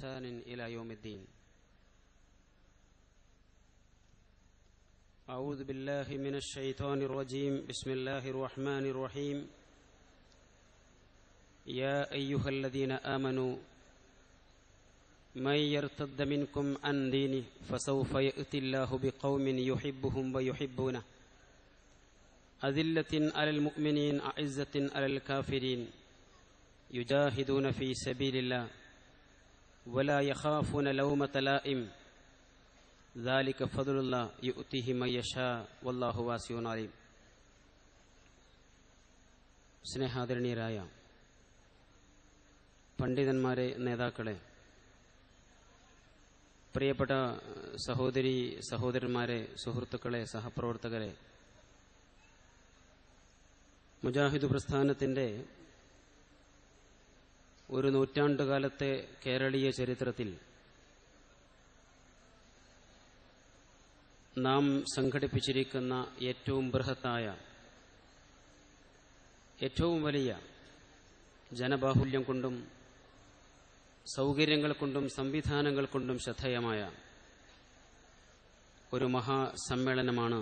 إلى يوم الدين. أعوذ بالله من الشيطان الرجيم. بسم الله الرحمن الرحيم. يا أيها الذين آمنوا من يرتد منكم عن دينه فسوف يأتي الله بقوم يحبهم ويحبونه أذلة على المؤمنين أعزة على الكافرين يجاهدون في سبيل الله ولا يخافون لومة لائم ذلك فضل الله يؤتيه من يشاء والله واسع عليم. സ്നേഹാദരണീയരായ പണ്ഡിതന്മാരെ, നേതാക്കളെ, പ്രിയപ്പെട്ട സഹോദരി സഹോദരന്മാരെ, സുഹൃത്തുക്കളെ, സഹപ്രവർത്തകരെ, മുജാഹിദ് പ്രസ്ഥാനത്തിൻ്റെ ഒരു നൂറ്റാണ്ടുകാലത്തെ കേരളീയ ചരിത്രത്തിൽ നാം സംഘടിപ്പിച്ചിരിക്കുന്ന ഏറ്റവും ബൃഹത്തായ, ഏറ്റവും വലിയ ജനബാഹുല്യം കൊണ്ടും സൗകര്യങ്ങൾ കൊണ്ടും സംവിധാനങ്ങൾ കൊണ്ടും ശ്രദ്ധേയമായ ഒരു മഹാസമ്മേളനമാണ്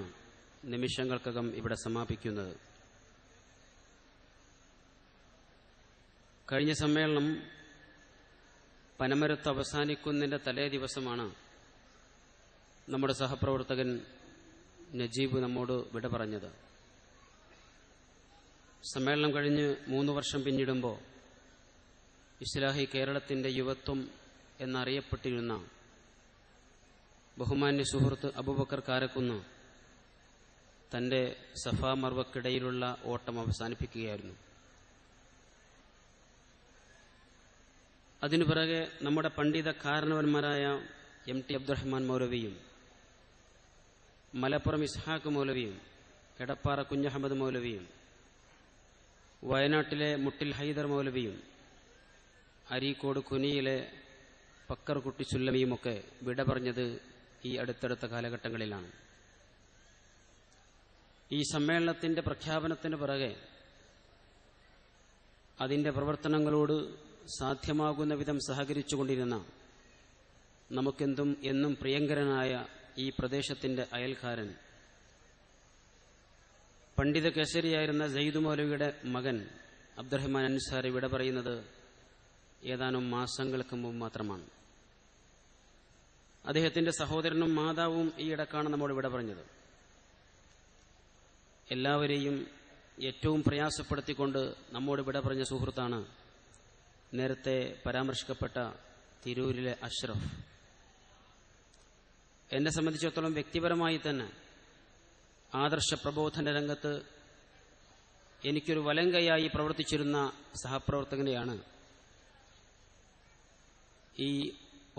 നിമിഷങ്ങൾക്കകം ഇവിടെ സമാപിക്കുന്നത്. കഴിഞ്ഞ സമ്മേളനം പനമരത്ത് അവസാനിക്കുന്നതിൻ്റെ തലേ ദിവസമാണ് നമ്മുടെ സഹപ്രവർത്തകൻ നജീബ് നമ്മോട് വിട പറഞ്ഞത്. സമ്മേളനം കഴിഞ്ഞ് 3 വർഷം പിന്നിടുമ്പോൾ ഇസ്ലാഹി കേരളത്തിൻ്റെ യുവത്വം എന്നറിയപ്പെട്ടിരുന്ന ബഹുമാന്യ സുഹൃത്ത് അബൂബക്കർ കാരക്കുന്ന് തൻ്റെ സഫാ മർവക്കിടയിലുള്ള ഓട്ടം അവസാനിപ്പിക്കുകയായിരുന്നു. അതിനു പിറകെ നമ്മുടെ പണ്ഡിത കാരണവന്മാരായ MT അബ്ദുറഹ്മാൻ മൗലവിയും മലപ്പുറം ഇസ്ഹാഖ് മൗലവിയും എടപ്പാറ കുഞ്ഞഹമ്മദ് മൗലവിയും വയനാട്ടിലെ മുട്ടിൽ ഹൈദർ മൗലവിയും അരീക്കോട് കുനിയിലെ പക്കർകുട്ടി സുല്ലമിയുമൊക്കെ വിട പറഞ്ഞത് ഈ അടുത്തടുത്ത കാലഘട്ടങ്ങളിലാണ്. ഈ സമ്മേളനത്തിൻ്റെ പ്രഖ്യാപനത്തിന് പിറകെ അതിൻ്റെ പ്രവർത്തനങ്ങളോട് സാധ്യമാകുന്ന വിധം സഹകരിച്ചുകൊണ്ടിരുന്ന നമുക്കെന്തും എന്നും പ്രിയങ്കരനായ ഈ പ്രദേശത്തിൻ്റെ അയൽക്കാരൻ, പണ്ഡിത കേസരിയായിരുന്ന സയ്യിദ് മൗലവിയുടെ മകൻ അബ്ദുറഹ്മാൻ അൻസാരി വിട പറയുന്നത് ഏതാനും മാസങ്ങൾക്ക് മുമ്പ് മാത്രമാണ്. അദ്ദേഹത്തിൻ്റെ സഹോദരനും മാതാവും ഈ ഇടക്കാണ് നമ്മോട് വിട പറഞ്ഞത്. എല്ലാവരെയും ഏറ്റവും പ്രയാസപ്പെടുത്തിക്കൊണ്ട് നമ്മോട് വിട പറഞ്ഞ സുഹൃത്താണ് നേരത്തെ പരാമർശിക്കപ്പെട്ട തിരൂരിലെ അഷ്റഫ്. എന്നെ സംബന്ധിച്ചിടത്തോളം വ്യക്തിപരമായി തന്നെ ആദർശ പ്രബോധന രംഗത്ത് എനിക്കൊരു വലങ്കയായി പ്രവർത്തിച്ചിരുന്ന സഹപ്രവർത്തകനെയാണ് ഈ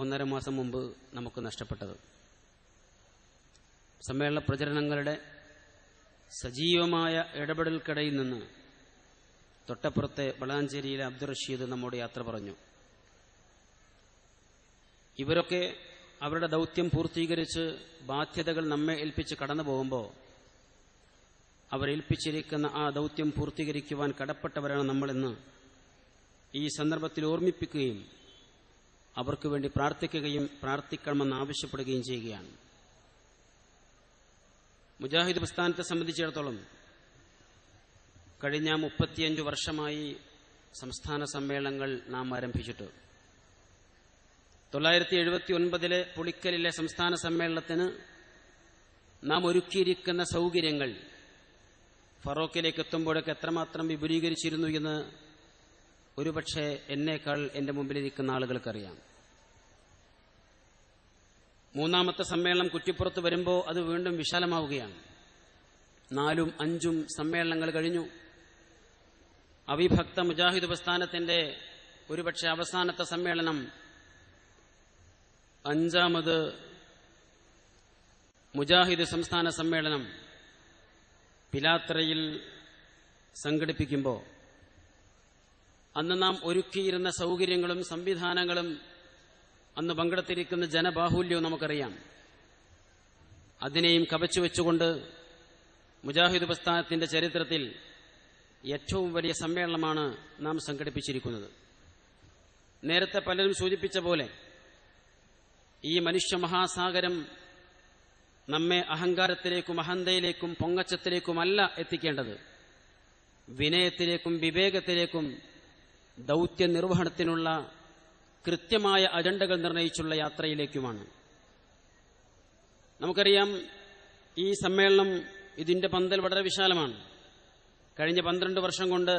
1.5 മാസം മുമ്പ് നമുക്ക് നഷ്ടപ്പെട്ടത്. സമ്മേളന പ്രചരണങ്ങളുടെ സജീവമായ ഇടപെടൽക്കിടയിൽ നിന്ന് തൊട്ടപ്പുറത്തെ വളാഞ്ചേരിയിലെ അബ്ദുൾ റഷീദ് നമ്മോട് യാത്ര പറഞ്ഞു. ഇവരൊക്കെ അവരുടെ ദൗത്യം പൂർത്തീകരിച്ച് ബാധ്യതകൾ നമ്മെ ഏൽപ്പിച്ച് കടന്നു പോകുമ്പോൾ അവരേൽപ്പിച്ചിരിക്കുന്ന ആ ദൗത്യം പൂർത്തീകരിക്കുവാൻ കടപ്പെട്ടവരാണ് നമ്മളെന്ന് ഈ സന്ദർഭത്തിൽ ഓർമ്മിപ്പിക്കുകയും അവർക്ക് വേണ്ടി പ്രാർത്ഥിക്കണമെന്ന് ആവശ്യപ്പെടുകയും ചെയ്യുകയാണ്. മുജാഹിദ് പ്രസ്ഥാനത്തെ സംബന്ധിച്ചിടത്തോളം കഴിഞ്ഞ 35 വർഷമായി സംസ്ഥാന സമ്മേളനങ്ങൾ നാം ആരംഭിച്ചിട്ട് 979 പുളിക്കലിലെ സംസ്ഥാന സമ്മേളനത്തിന് നാം ഒരുക്കിയിരിക്കുന്ന സൗകര്യങ്ങൾ ഫറോക്കിലേക്ക് എത്തുമ്പോഴൊക്കെ എത്രമാത്രം വിപുലീകരിച്ചിരുന്നു എന്ന് ഒരുപക്ഷെ എന്നേക്കാൾ എൻ്റെ മുമ്പിലിരിക്കുന്ന ആളുകൾക്കറിയാം. 3ാമത്തെ സമ്മേളനം കുറ്റിപ്പുറത്ത് വരുമ്പോൾ അത് വീണ്ടും വിശാലമാവുകയാണ്. 4ഉം 5ഉം സമ്മേളനങ്ങൾ കഴിഞ്ഞു. അവിഭക്ത മുജാഹിദ് പ്രസ്ഥാനത്തിന്റെ ഒരുപക്ഷെ അവസാനത്തെ സമ്മേളനം 5ാമത് മുജാഹിദ് സംസ്ഥാന സമ്മേളനം പിലാത്തറയിൽ സംഘടിപ്പിക്കുമ്പോൾ അന്ന് നാം ഒരുക്കിയിരുന്ന സൗകര്യങ്ങളും സംവിധാനങ്ങളും അന്ന് പങ്കെടുത്തിരിക്കുന്ന ജനബാഹുല്യവും നമുക്കറിയാം. അതിനെയും കവച്ചുവെച്ചുകൊണ്ട് മുജാഹിദ് പ്രസ്ഥാനത്തിന്റെ ചരിത്രത്തിൽ ഏറ്റവും വലിയ സമ്മേളനമാണ് നാം സംഘടിപ്പിച്ചിരിക്കുന്നത്. നേരത്തെ പലരും സൂചിപ്പിച്ച പോലെ ഈ മനുഷ്യ മഹാസാഗരം നമ്മെ അഹങ്കാരത്തിലേക്കും അഹന്തയിലേക്കും പൊങ്ങച്ചത്തിലേക്കുമല്ല എത്തിക്കേണ്ടത്, വിനയത്തിലേക്കും വിവേകത്തിലേക്കും ദൗത്യ നിർവഹണത്തിനുള്ള കൃത്യമായ അജണ്ടകൾ നിർണയിച്ചുള്ള യാത്രയിലേക്കുമാണ്. നമുക്കറിയാം, ഈ സമ്മേളനം ഇതിന്റെ പന്തൽ വളരെ വിശാലമാണ്. കഴിഞ്ഞ 12 വർഷം കൊണ്ട്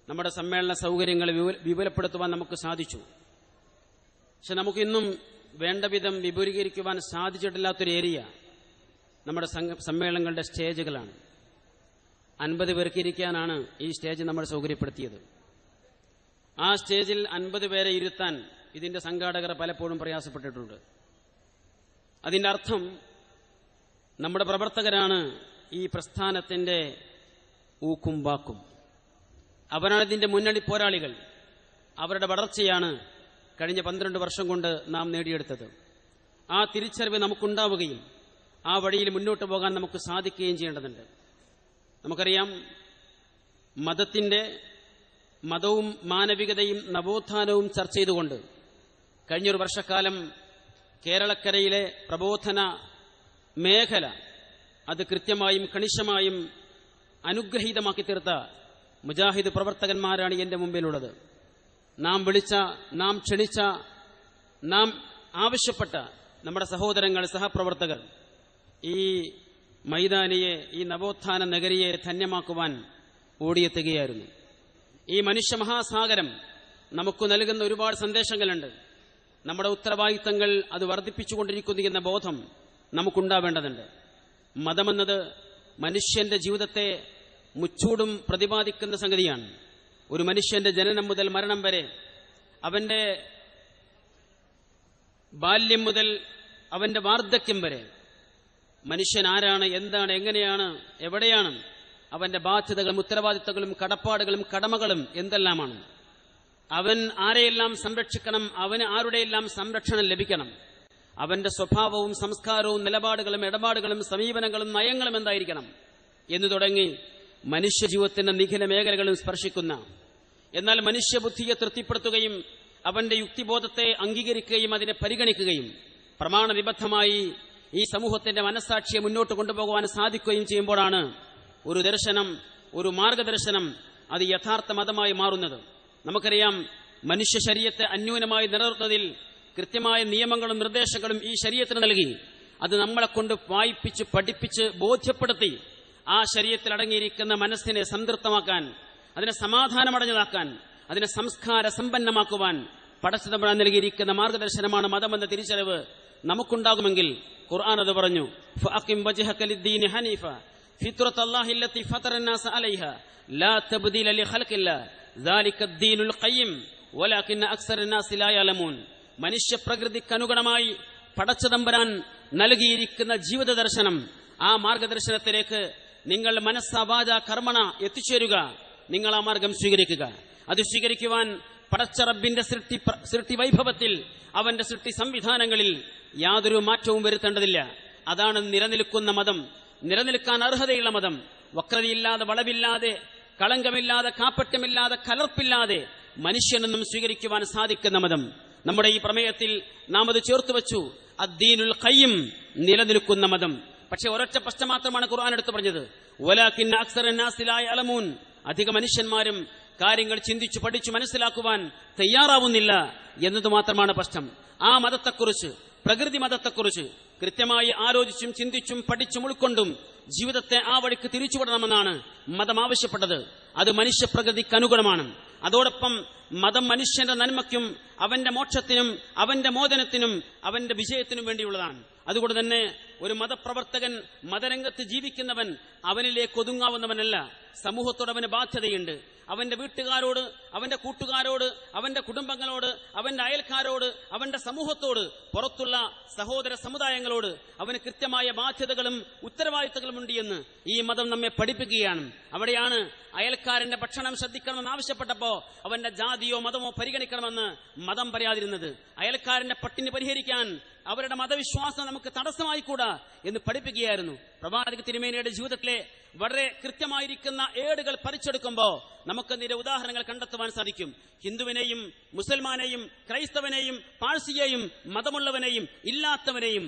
നമ്മുടെ സമ്മേളന സൗകര്യങ്ങൾ വിപുലപ്പെടുത്തുവാൻ നമുക്ക് സാധിച്ചു. പക്ഷെ നമുക്കിന്നും വേണ്ട വിധം വിപുലീകരിക്കുവാൻ സാധിച്ചിട്ടില്ലാത്തൊരു ഏരിയ നമ്മുടെ സമ്മേളനങ്ങളുടെ സ്റ്റേജുകളാണ്. 50 പേർക്ക് ഇരിക്കാനാണ് ഈ സ്റ്റേജ് നമ്മൾ സൗകര്യപ്പെടുത്തിയത്. ആ സ്റ്റേജിൽ 50 പേരെ ഇരുത്താൻ ഇതിന്റെ സംഘാടകർ പലപ്പോഴും പ്രയാസപ്പെട്ടിട്ടുണ്ട്. അതിന്റെ അർത്ഥം നമ്മുടെ പ്രവർത്തകരാണ് ഈ പ്രസ്ഥാനത്തിന്റെ ഊക്കും വാക്കും. അവരാണ് ഇതിന്റെ മുന്നണി പോരാളികൾ. അവരുടെ വളർച്ചയാണ് കഴിഞ്ഞ 12 വർഷം കൊണ്ട് നാം നേടിയെടുത്തത്. ആ തിരിച്ചറിവ് നമുക്കുണ്ടാവുകയും ആ വഴിയിൽ മുന്നോട്ട് പോകാൻ നമുക്ക് സാധിക്കുകയും ചെയ്യേണ്ടതുണ്ട്. നമുക്കറിയാം, മതവും മാനവികതയും നവോത്ഥാനവും ചർച്ച ചെയ്തുകൊണ്ട് കഴിഞ്ഞൊരു വർഷക്കാലം കേരളക്കരയിലെ പ്രബോധന മേഖല അത് കൃത്യമായും കണിശമായും അനുഗ്രഹീതമാക്കി തീർത്ത മുജാഹിദ് പ്രവർത്തകന്മാരാണ് എന്റെ മുമ്പിലുള്ളത്. നാം വിളിച്ച, നാം ക്ഷണിച്ച, നാം ആവശ്യപ്പെട്ട നമ്മുടെ സഹോദരങ്ങൾ, സഹപ്രവർത്തകർ ഈ മൈതാനിയെ, ഈ നവോത്ഥാന നഗരിയെ ധന്യമാക്കുവാൻ ഓടിയെത്തുകയായിരുന്നു. ഈ മനുഷ്യ മഹാസാഗരം നമുക്ക് നൽകുന്ന ഒരുപാട് സന്ദേശങ്ങളുണ്ട്. നമ്മുടെ ഉത്തരവാദിത്തങ്ങൾ അത് വർദ്ധിപ്പിച്ചുകൊണ്ടിരിക്കുന്നു എന്ന ബോധം നമുക്കുണ്ടാവേണ്ടതുണ്ട്. മതമെന്നത് മനുഷ്യന്റെ ജീവിതത്തെ മുച്ചൂടും പ്രതിപാദിക്കുന്ന സംഗതിയാണ്. ഒരു മനുഷ്യന്റെ ജനനം മുതൽ മരണം വരെ, അവന്റെ ബാല്യം മുതൽ അവന്റെ വാർദ്ധക്യം വരെ മനുഷ്യൻ ആരാണ്, എന്താണ്, എങ്ങനെയാണ്, എവിടെയാണ്, അവന്റെ ബാധ്യതകളും ഉത്തരവാദിത്തങ്ങളും കടപ്പാടുകളും കടമകളും എന്തെല്ലാമാണ്, അവൻ ആരെയെല്ലാം സംരക്ഷിക്കണം, അവന് ആരുടെയെല്ലാം സംരക്ഷണം ലഭിക്കണം, അവന്റെ സ്വഭാവവും സംസ്കാരവും നിലപാടുകളും ഇടപാടുകളും സമീപനങ്ങളും നയങ്ങളും എന്തായിരിക്കണം എന്നു തുടങ്ങി മനുഷ്യജീവിതത്തിന്റെ നിഖില മേഖലകളും സ്പർശിക്കുന്ന, എന്നാൽ മനുഷ്യബുദ്ധിയെ തൃപ്തിപ്പെടുത്തുകയും അവന്റെ യുക്തിബോധത്തെ അംഗീകരിക്കുകയും അതിനെ പരിഗണിക്കുകയും പ്രമാണനിബദ്ധമായി ഈ സമൂഹത്തിന്റെ മനസ്സാക്ഷിയെ മുന്നോട്ട് കൊണ്ടുപോകുവാൻ സാധിക്കുകയും ചെയ്യുമ്പോഴാണ് ഒരു ദർശനം, ഒരു മാർഗദർശനം അത് യഥാർത്ഥ മതമായി മാറുന്നത്. നമുക്കറിയാം, മനുഷ്യ ശരീരത്തെ അന്യൂനമായി നിലനിർത്തുന്നതിൽ കൃത്യമായ നിയമങ്ങളും നിർദ്ദേശങ്ങളും ഈ ശരീരത്തിന് നൽകി. അത് നമ്മളെ കൊണ്ട് വായിപ്പിച്ച് പഠിപ്പിച്ച് ബോധ്യപ്പെടുത്തി ആ ശരീരത്തിൽ അടങ്ങിയിരിക്കുന്ന മനസ്സിനെ സംതൃപ്തമാക്കാൻ, അതിനെ സമാധാനമടഞ്ഞതാക്കാൻ, അതിനെ സംസ്കാര സമ്പന്നമാക്കുവാൻ പടച്ചതമ്പുരാൻ നൽകിയിരിക്കുന്ന മാർഗദർശനമാണ് മതമെന്ന തിരിച്ചറിവ് നമുക്കുണ്ടാകുമെങ്കിൽ ഖുർആൻ അത് പറഞ്ഞു, ഫഅഖിം വജ്ഹക ലിദ്ദീനി ഹനീഫ ഫിത്രത്തല്ലാഹി അല്ലതി ഫതറന്നാസ അലൈഹ ലാ തബ്ദീല ലിഖൽഖില്ലാഹ് ദാലിക അദ്ദീനുൽ ഖയ്യിം വലാകിന്ന അക്സറന്നാസി ലാ യഅലമൂൻ. മനുഷ്യ പ്രകൃതിക്കനുഗുണമായി പടച്ചതമ്പുരാൻ നൽകിയിരിക്കുന്ന ജീവിത ദർശനം, ആ മാർഗദർശനത്തിലേക്ക് നിങ്ങൾ മനസ്സാ വാച കർമ്മണ എത്തിച്ചേരുക. നിങ്ങൾ ആ മാർഗം സ്വീകരിക്കുക. അത് സ്വീകരിക്കുവാൻ പടച്ച റബ്ബിന്റെ സൃഷ്ടി വൈഭവത്തിൽ, അവന്റെ സൃഷ്ടി സംവിധാനങ്ങളിൽ യാതൊരു മാറ്റവും വരുത്തേണ്ടതില്ല. അതാണ് നിലനിൽക്കുന്ന മതം, നിലനിൽക്കാൻ അർഹതയുള്ള മതം. വക്രതയില്ലാതെ, വളവില്ലാതെ, കളങ്കമില്ലാതെ, കാപ്പറ്റ്യമില്ലാതെ, കലർപ്പില്ലാതെ മനുഷ്യനെന്നും സ്വീകരിക്കുവാൻ സാധിക്കുന്ന മതം. നമ്മുടെ ഈ പ്രമേയത്തിൽ നാം അത് ചേർത്തുവച്ചു, അദ്ദീനുൽ ഖയ്യിം, നിലനിൽക്കുന്ന മതം. പക്ഷെ ഒരൊറ്റ പ്രശ്നം മാത്രമാണ് ഖുർആൻ എടുത്തു പറഞ്ഞത്, വലാകിന്ന അക്സറന്നാസി ലാ യഅലമൂൻ. അധിക മനുഷ്യന്മാരും കാര്യങ്ങൾ ചിന്തിച്ചു പഠിച്ചു മനസ്സിലാക്കുവാൻ തയ്യാറാവുന്നില്ല എന്നത് മാത്രമാണ് പ്രശ്നം. ആ മതത്തെക്കുറിച്ച്, പ്രകൃതി മതത്തെക്കുറിച്ച് കൃത്യമായി ആലോചിച്ചും ചിന്തിച്ചും പഠിച്ചും ഉൾക്കൊണ്ടും ജീവിതത്തെ ആ വഴിക്ക് തിരിച്ചുവിടണമെന്നാണ് മതം ആവശ്യപ്പെട്ടത്. അത് മനുഷ്യപ്രകൃതിക്ക് അനുഗുണമാണ്. അതോടൊപ്പം മതം മനുഷ്യന്റെ നന്മയ്ക്കും അവന്റെ മോക്ഷത്തിനും അവന്റെ മോചനത്തിനും അവന്റെ വിജയത്തിനും വേണ്ടിയുള്ളതാണ്. അതുകൊണ്ട് തന്നെ ഒരു മതപ്രവർത്തകൻ, മതരംഗത്ത് ജീവിക്കുന്നവൻ അവനിലേക്ക് ഒതുങ്ങാവുന്നവനല്ല. സമൂഹത്തോട് അവന് ബാധ്യതയുണ്ട്. അവന്റെ വീട്ടുകാരോട്, അവന്റെ കൂട്ടുകാരോട്, അവന്റെ കുടുംബങ്ങളോട്, അവന്റെ അയൽക്കാരോട്, അവന്റെ സമൂഹത്തോട്, പുറത്തുള്ള സഹോദര സമുദായങ്ങളോട് അവന് കൃത്യമായ ബാധ്യതകളും ഉത്തരവാദിത്തങ്ങളും ഉണ്ട് എന്ന് ഈ മതം നമ്മെ പഠിപ്പിക്കുകയാണ്. അവിടെയാണ് അയൽക്കാരന്റെ ഭക്ഷണം ശ്രദ്ധിക്കണമെന്ന് ആവശ്യപ്പെട്ടപ്പോ അവന്റെ ജാതിയോ മതമോ പരിഗണിക്കണമെന്ന് മതം പറയാതിരുന്നത്. അയൽക്കാരന്റെ പട്ടിണി പരിഹരിക്കാൻ അവരുടെ മതവിശ്വാസം നമുക്ക് തടസ്സമായിക്കൂടാ എന്ന് പഠിപ്പിക്കുകയായിരുന്നു. പ്രവാചക തിരുമേനിയുടെ ജീവിതത്തിലെ വളരെ കൃത്യമായിരിക്കുന്ന ഏടുകൾ പറിച്ചെടുക്കുമ്പോൾ നമുക്ക് നിര ഉദാഹരണങ്ങൾ കണ്ടെത്തുവാൻ സാധിക്കും. ഹിന്ദുവിനെയും മുസൽമാനെയും ക്രൈസ്തവനെയും പാഴ്സിയെയും മതമുള്ളവനെയും ഇല്ലാത്തവനെയും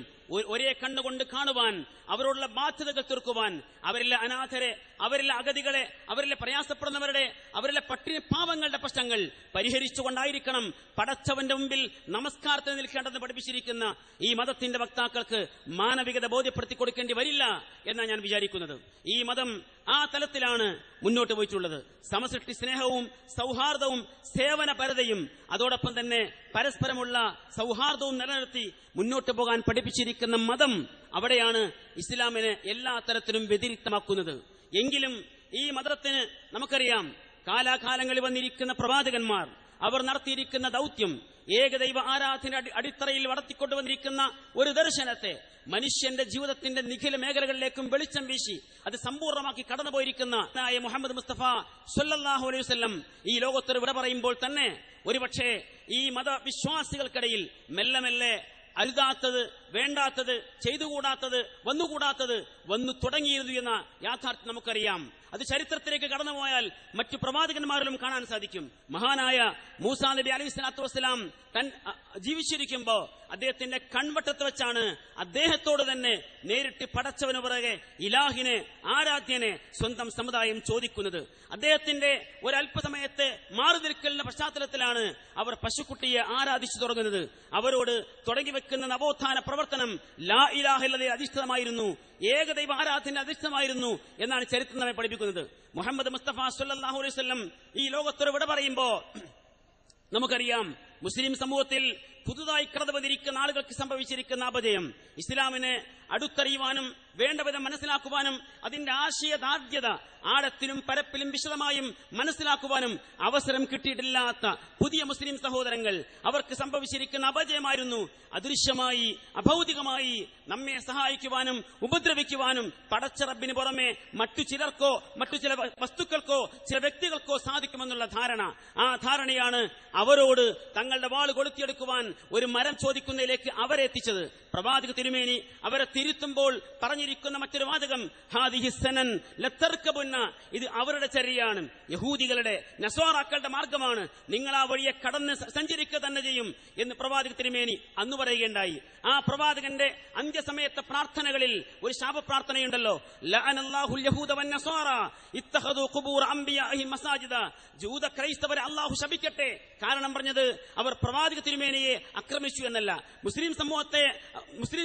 ഒരേ കണ്ണുകൊണ്ട് കാണുവാൻ, അവരോടുള്ള ബാധ്യതകൾ തീർക്കുവാൻ, അവരിലെ അനാഥരെ, അവരിലെ അഗതികളെ, അവരിലെ പ്രയാസപ്പെടുന്നവരുടെ, അവരിലെ പട്ടിണി പാവങ്ങളുടെ പ്രശ്നങ്ങൾ പരിഹരിച്ചുകൊണ്ടായിരിക്കണം പടച്ചവന്റെ മുമ്പിൽ നമസ്കാരത്തിൽ നിൽക്കേണ്ടെന്ന് പഠിപ്പിച്ചിരിക്കുന്ന ഈ മതത്തിന്റെ വക്താക്കൾക്ക് മാനവികത ബോധ്യപ്പെടുത്തി കൊടുക്കേണ്ടി വരില്ല എന്നാണ് ഞാൻ വിചാരിക്കുന്നത്. ഈ മതം ആ തലത്തിലാണ് മുന്നോട്ട് പോയിട്ടുള്ളത്. സമസൃഷ്ടി സ്നേഹവും സൗഹാർദ്ദവും സേവനപരതയും അതോടൊപ്പം തന്നെ പരസ്പരമുള്ള സൗഹാർദ്ദവും നിലനിർത്തി മുന്നോട്ട് പോകാൻ പഠിപ്പിച്ചിരിക്കുന്ന മതം, അവിടെയാണ് ഇസ്ലാമിനെ എല്ലാ തരത്തിലും വ്യതിരിക്തമാക്കുന്നത്. എങ്കിലും ഈ മതത്തിന് നമുക്കറിയാം, കാലാകാലങ്ങളിൽ വന്നിരിക്കുന്ന പ്രവാചകന്മാർ അവർ നടത്തിയിരിക്കുന്ന ദൗത്യം, ഏകദൈവ ആരാധന അടിത്തറയിൽ വളർത്തിക്കൊണ്ടുവന്നിരിക്കുന്ന ഒരു ദർശനത്തെ മനുഷ്യന്റെ ജീവിതത്തിന്റെ നിഖില മേഖലകളിലേക്കും വെളിച്ചം വീശി അത് സമ്പൂർണ്ണമാക്കി കടന്നുപോയിരിക്കുന്ന മുഹമ്മദ് മുസ്തഫ സ്വല്ലല്ലാഹു അലൈഹി വസല്ലം ഈ ലോകത്തൊരു വിട പറയുമ്പോൾ തന്നെ ഒരുപക്ഷെ ഈ മതവിശ്വാസികൾക്കിടയിൽ മെല്ലെ മെല്ലെ അരുതാത്തത്, വേണ്ടാത്തത്, ചെയ്തുകൂടാത്തത്, വന്നുകൂടാത്തത് വന്നു തുടങ്ങിയിരുന്നു എന്ന യാഥാർത്ഥ്യം നമുക്കറിയാം. അത് ചരിത്രത്തിലേക്ക് കടന്നുപോയാൽ മറ്റു പ്രവാചകന്മാരിലും കാണാൻ സാധിക്കും. മഹാനായ മൂസാ നബി അലൈഹി സ്വലാത്തു വസ്സലാം താൻ ജീവിച്ചിരിക്കുമ്പോ അദ്ദേഹത്തിന്റെ കൺവട്ടത്ത് വെച്ചാണ് അദ്ദേഹത്തോട് തന്നെ നേരിട്ട് പടച്ചവന് പിറകെ ഇലാഹിനെ, ആരാധ്യനെ സ്വന്തം സമുദായം ചോദിക്കുന്നത്. അദ്ദേഹത്തിന്റെ ഒരല്പസമയത്തെ മാറി നിൽക്കലിന്റെ പശ്ചാത്തലത്തിലാണ് അവർ പശുക്കുട്ടിയെ ആരാധിച്ചു തുടങ്ങുന്നത്. അവരോട് തുടങ്ങിവെക്കുന്ന നവോത്ഥാന പ്രവർത്തനം ലാ ഇലാഹ ഇല്ലല്ലഹയിൽ അധിഷ്ഠിതമായിരുന്നു, ഏകദൈവ ആരാധന അധിഷ്ഠിതമായിരുന്നു എന്നാണ് ചരിത്രം നമ്മെ പഠിപ്പിക്കുന്നത്. മുഹമ്മദ് മുസ്തഫ സ്വല്ലല്ലാഹു അലൈഹി വസല്ലം ഈ ലോകത്തൊരു വിട പറയുമ്പോ നമുക്കറിയാം, മുസ്ലിം സമൂഹത്തിൽ പുതുതായി കടന്നു വന്നിരിക്കുന്ന ആളുകൾക്ക് സംഭവിച്ചിരിക്കുന്ന അപജയം, ഇസ്ലാമിനെ അടുത്തറിയുവാനും വേണ്ടവിധം മനസ്സിലാക്കുവാനും അതിന്റെ ആശയദാർഢ്യത ആഴത്തിലും പരപ്പിലും വിശദമായും മനസ്സിലാക്കുവാനും അവസരം കിട്ടിയിട്ടില്ലാത്ത പുതിയ മുസ്ലിം സഹോദരങ്ങൾ, അവർക്ക് സംഭവിച്ചിരിക്കുന്ന അപജയമായിരുന്നു അദൃശ്യമായി അഭൗതികമായി നമ്മെ സഹായിക്കുവാനും ഉപദ്രവിക്കുവാനും പടച്ച റബ്ബിന് പുറമെ മറ്റു ചിലർക്കോ മറ്റു ചില വസ്തുക്കൾക്കോ ചില വ്യക്തികൾക്കോ സാധിക്കുമെന്നുള്ള ധാരണ. ആ ധാരണയാണ് അവരോട് തങ്ങളുടെ വാള് കൊളുത്തിയെടുക്കുവാൻ ഒരു മരം ചോദിക്കുന്നതിലേക്ക് അവരെ എത്തിച്ചത്. പ്രവാചക തിരുമേനി അവരെ തിരുത്തുമ്പോൾ പറഞ്ഞിരിക്കുന്ന മറ്റൊരു വാചകം, ഹാദിഹി സനൻ ലതർകബുന്ന, ഇത് അവരുടെ ചര്യയാണ്, യഹൂദികളുടെ നസ്വാറാക്കളുടെ മാർഗമാണ്, നിങ്ങൾ ആ വഴിയെ കടന്ന് സഞ്ചരിക്കുക തന്നെ ചെയ്യും എന്ന് പ്രവാചക തിരുമേനി അന്ന് പറയുകയുണ്ടായി. ആ പ്രവാചകന്റെ അന്ത്യസമയത്തെ പ്രാർത്ഥനകളിൽ ഒരു ശാപപ്രാർത്ഥനയുണ്ടല്ലോ, ലഅനല്ലാഹുൽ യഹൂദ വന്നസ്വാറ ഇത്തഖദു ഖുബൂർ അംബിയാഇഹിം മസാജിദ, ജൂത ക്രൈസ്തവരെ അല്ലാഹു ശപിക്കട്ടെ. കാരണം പറഞ്ഞത് അവർ പ്രവാചക തിരുമേനിയെ ആക്രമിച്ചു എന്നല്ല, മുസ്ലിം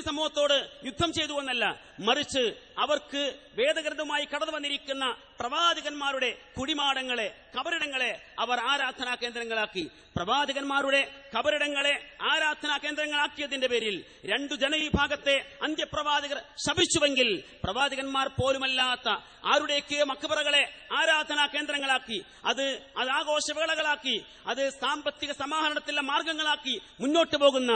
സമൂഹത്തോട് യുദ്ധം ചെയ്തു എന്നല്ല, മറിച്ച് അവർക്ക് വേദഗ്രന്ഥവുമായി കടന്നു വന്നിരിക്കുന്ന പ്രവാചകന്മാരുടെ കുടിമാടങ്ങളെ, കബറിടങ്ങളെ അവർ ആരാധനാ കേന്ദ്രങ്ങളാക്കി. പ്രവാചകന്മാരുടെ കബറിടങ്ങളെ ആരാധനാ കേന്ദ്രങ്ങളാക്കിയതിന്റെ പേരിൽ രണ്ടു ജനവിഭാഗത്തെ അന്ത്യപ്രവാചകർ ശപിച്ചുവെങ്കിൽ പ്രവാചകന്മാർ പോലുമല്ലാത്ത ആരുടെയൊക്കെ മക്ബറകളെ ആരാധനാ കേന്ദ്രങ്ങളാക്കി, അത് ആഘോഷവേളകളാക്കി, അത് സാമ്പത്തിക സമാഹരണത്തിലെ മാർഗങ്ങളാക്കി മുന്നോട്ട് പോകുന്ന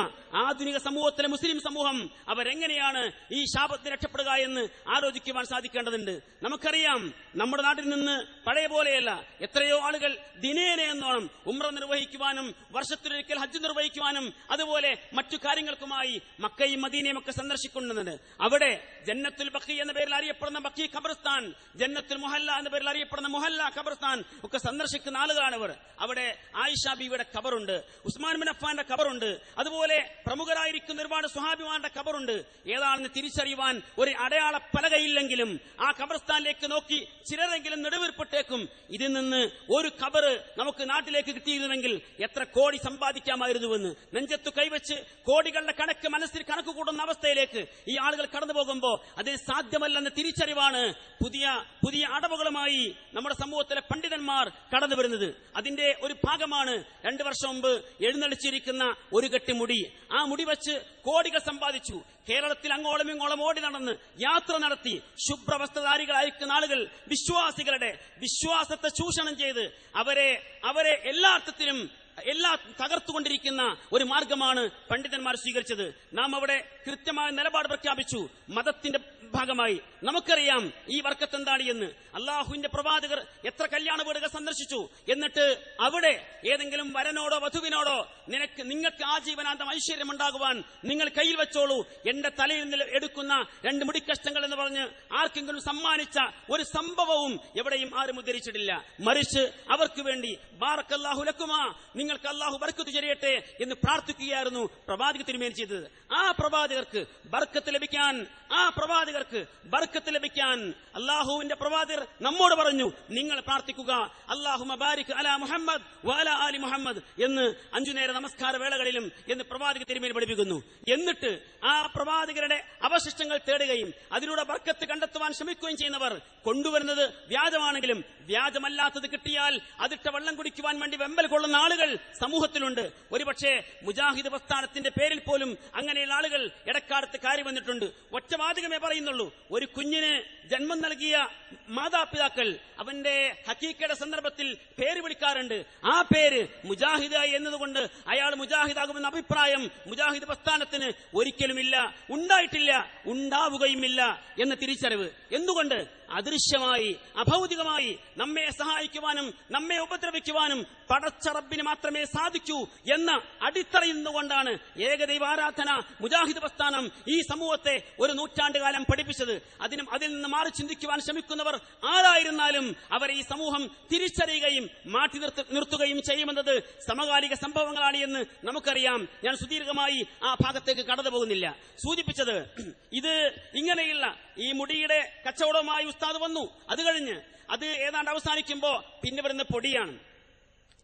ആധുനിക സമൂഹത്തിലെ മുസ്ലിം സമൂഹം അവരെങ്ങനെയാണ് ഈ ശാപത്തിന് രക്ഷപ്പെടുക എന്ന് ആലോചിക്കുവാൻ സാധിക്കേണ്ടതുണ്ട്. നമുക്കറിയാം, നമ്മുടെ നാട്ടിൽ നിന്ന് പഴയ പോലെയല്ല, എത്രയോ ആളുകൾ ദിനേന എന്നോണം ഉംറ നിർവഹിക്കുവാനും വർഷത്തിലൊരിക്കൽ ഹജ്ജ് നിർവഹിക്കുവാനും അതുപോലെ മറ്റു കാര്യങ്ങൾക്കുമായി മക്കയും മദീനയും ഒക്കെ സന്ദർശിക്കുന്നുണ്ട്. അവിടെ ജന്നത്തുൽ ബഖി എന്ന പേരിൽ അറിയപ്പെടുന്ന ബഖി ഖബർസ്ഥാൻ, ജന്നത്തുൽ മുഹല്ല എന്ന പേരിൽ അറിയപ്പെടുന്ന മുഹല്ല ഖബർസ്ഥാൻ ഒക്കെ സന്ദർശിക്കുന്ന ആളുകളാണവർ. അവിടെ ആയിഷ ബീവിയുടെ ഖബറുണ്ട്, ഉസ്മാൻ ബിൻ അഫ്ഫാന്റെ ഖബറുണ്ട്, അതുപോലെ പ്രമുഖരായിരിക്കുന്ന ഒരുപാട് സ്വഹാബിമാരുടെ ഖബറുണ്ട്. ഏതാണെന്ന് തിരിച്ചറിയുവാൻ ഒരു അടയാള പലകയില്ലെങ്കിലും ആ ഖബർസ്ഥാനിലേക്ക് നോക്കി ചിലരെങ്കിലും നെടുവീർപ്പിട്ടേക്കും, ഇതിൽ നിന്ന് ഒരു ഖബറ് നമുക്ക് നാട്ടിലേക്ക് കിട്ടിയിരുന്നെങ്കിൽ എത്ര കോടി സമ്പാദിക്കാമായിരുന്നുവെന്ന്. നെഞ്ചത്തു കൈവച്ച് കോടികളുടെ കണക്ക് മനസ്സിൽ കണക്ക് കൂടുന്ന അവസ്ഥയിലേക്ക് ഈ ആളുകൾ കടന്നു പോകുമ്പോൾ അത് സാധ്യമല്ലെന്ന തിരിച്ചറിവാണ് പുതിയ അടവുകളുമായി നമ്മുടെ സമൂഹത്തിലെ പണ്ഡിതന്മാർ കടന്നു വരുന്നത്. അതിന്റെ ഒരു ഭാഗമാണ് 2 വർഷം മുമ്പ് എഴുന്നള്ളിച്ചിരിക്കുന്ന ഒരു കെട്ടി മുടി. ആ മുടി വെച്ച് കോടികൾ സമ്പാദിച്ചു. കേരളത്തിൽ അങ്ങോളം ഇങ്ങോളം ഓടി നടന്ന് യാത്ര നടത്തി ശുഭ്രവസ്ത്രധാരികളായിരിക്കുന്ന ആളുകൾ വിശ്വാസികളുടെ വിശ്വാസത്തെ ചൂഷണം ചെയ്ത് അവരെ എല്ലാ അർത്ഥത്തിലും എല്ലാം തകർത്തുകൊണ്ടിരിക്കുന്ന ഒരു മാർഗമാണ് പണ്ഡിതന്മാർ സ്വീകരിച്ചത്. നാം അവിടെ കൃത്യമായ നിലപാട് പ്രഖ്യാപിച്ചു. മതത്തിന്റെ ഭാഗമായി നമുക്കറിയാം ഈ വർക്കത്ത് എന്താണ് എന്ന്. അള്ളാഹുവിന്റെ പ്രവാചകർ എത്ര കല്യാണ വീടുകൾ സന്ദർശിച്ചു. എന്നിട്ട് അവിടെ ഏതെങ്കിലും വരനോടോ വധുവിനോടോ നിങ്ങൾക്ക് ആജീവനാന്തം ഐശ്വര്യം ഉണ്ടാകുവാൻ നിങ്ങൾ കയ്യിൽ വെച്ചോളൂ, എന്റെ തലയിൽ നിന്ന് എടുക്കുന്ന 2 മുടിക്കഷ്ടങ്ങൾ എന്ന് പറഞ്ഞ് ആർക്കെങ്കിലും സമ്മാനിച്ച ഒരു സംഭവവും എവിടെയും ആരും ഉദ്ധരിച്ചിട്ടില്ല. മറിച്ച് അവർക്ക് വേണ്ടി ബാറക്കല്ലാഹു ലക്കുമാ, നിങ്ങൾക്ക് അള്ളാഹു ബർക്കത്ത് ചൊരിയട്ടെ എന്ന് പ്രാർത്ഥിക്കുകയായിരുന്നു പ്രവാചക തിരുമേനി ചെയ്തത്. ആ പ്രവാചകർക്ക് ബർക്കത്ത് ലഭിക്കാൻ അള്ളാഹുവിന്റെ പ്രവാചകർ നമ്മോട് പറഞ്ഞു, നിങ്ങൾ പ്രാർത്ഥിക്കുക, അല്ലാഹുമ്മ ബാരിക് അലാ മുഹമ്മദ് വഅലാ ആലി മുഹമ്മദ് എന്ന് 5 നേര നമസ്കാര വേളകളിലും എന്ന് പ്രവാചക തിരുമേനി പഠിപ്പിക്കുന്നു. എന്നിട്ട് ആ പ്രവാചകരുടെ അവശിഷ്ടങ്ങൾ തേടുകയും അതിലൂടെ ബർക്കത്ത് കണ്ടെത്തുവാൻ ശ്രമിക്കുകയും ചെയ്യുന്നവർ കൊണ്ടുവരുന്നത് വ്യാജമാണെങ്കിലും വ്യാജമല്ലാത്തത് കിട്ടിയാൽ അതിട്ട വെള്ളം കുടിക്കുവാൻ വേണ്ടി വെമ്പൽ കൊള്ളുന്ന ആളുകൾ സമൂഹത്തിലുണ്ട്. ഒരുപക്ഷെ മുജാഹിദ് പ്രസ്ഥാനത്തിന്റെ പേരിൽ പോലും അങ്ങനെയുള്ള ആളുകൾ ഇടക്കാലത്ത് കയറി വന്നിട്ടുണ്ട്. ഒറ്റ വാചകമേ പറയുന്നുള്ളൂ. ഒരു കുഞ്ഞിന് ജന്മം നൽകിയ മാതാപിതാക്കൾ അവന്റെ ഹക്കീക്കയുടെ സന്ദർഭത്തിൽ പേര് വിളിക്കാറുണ്ട്. ആ പേര് മുജാഹിദായി എന്നതുകൊണ്ട് അയാൾ മുജാഹിദാകുമെന്ന അഭിപ്രായം മുജാഹിദ് പ്രസ്ഥാനത്തിന് ഒരിക്കലുമില്ല, ഉണ്ടായിട്ടില്ല, ഉണ്ടാവുകയുമില്ല എന്ന തിരിച്ചറിവ്. എന്തുകൊണ്ട്? അദൃശ്യമായി അഭൗതികമായി നമ്മെ സഹായിക്കുവാനും നമ്മെ ഉപദ്രവിക്കുവാനും പടച്ച റബ്ബിന് മാത്രമേ സാധിക്കൂ എന്ന അടിത്തറയിൽ നിന്നുകൊണ്ടാണ് ഏകദൈവാരാധന മുജാഹിദ് പ്രസ്ഥാനം ഈ സമൂഹത്തെ ഒരു നൂറ്റാണ്ടുകാലം പഠിപ്പിച്ചത്. അതിൽ നിന്ന് മാറി ചിന്തിക്കുവാൻ ശ്രമിക്കുന്നവർ ആരായിരുന്നാലും അവരെ ഈ സമൂഹം തിരിച്ചറിയുകയും മാറ്റി നിർത്തുകയും ചെയ്യുമെന്നത് സമകാലിക സംഭവങ്ങളാണ് എന്ന് നമുക്കറിയാം. ഞാൻ സുദീർഘമായി ആ ഭാഗത്തേക്ക് കടന്നു പോകുന്നില്ല. സൂചിപ്പിച്ചത് ഇത് ഇങ്ങനെയുള്ള ഈ മുടിയുടെ കച്ചവടവുമായി ഉസ്താദ് വന്നു. അത് കഴിഞ്ഞ് അത് ഏതാണ്ട് അവസാനിക്കുമ്പോ പിന്നെ വരുന്ന പൊടിയാണ്.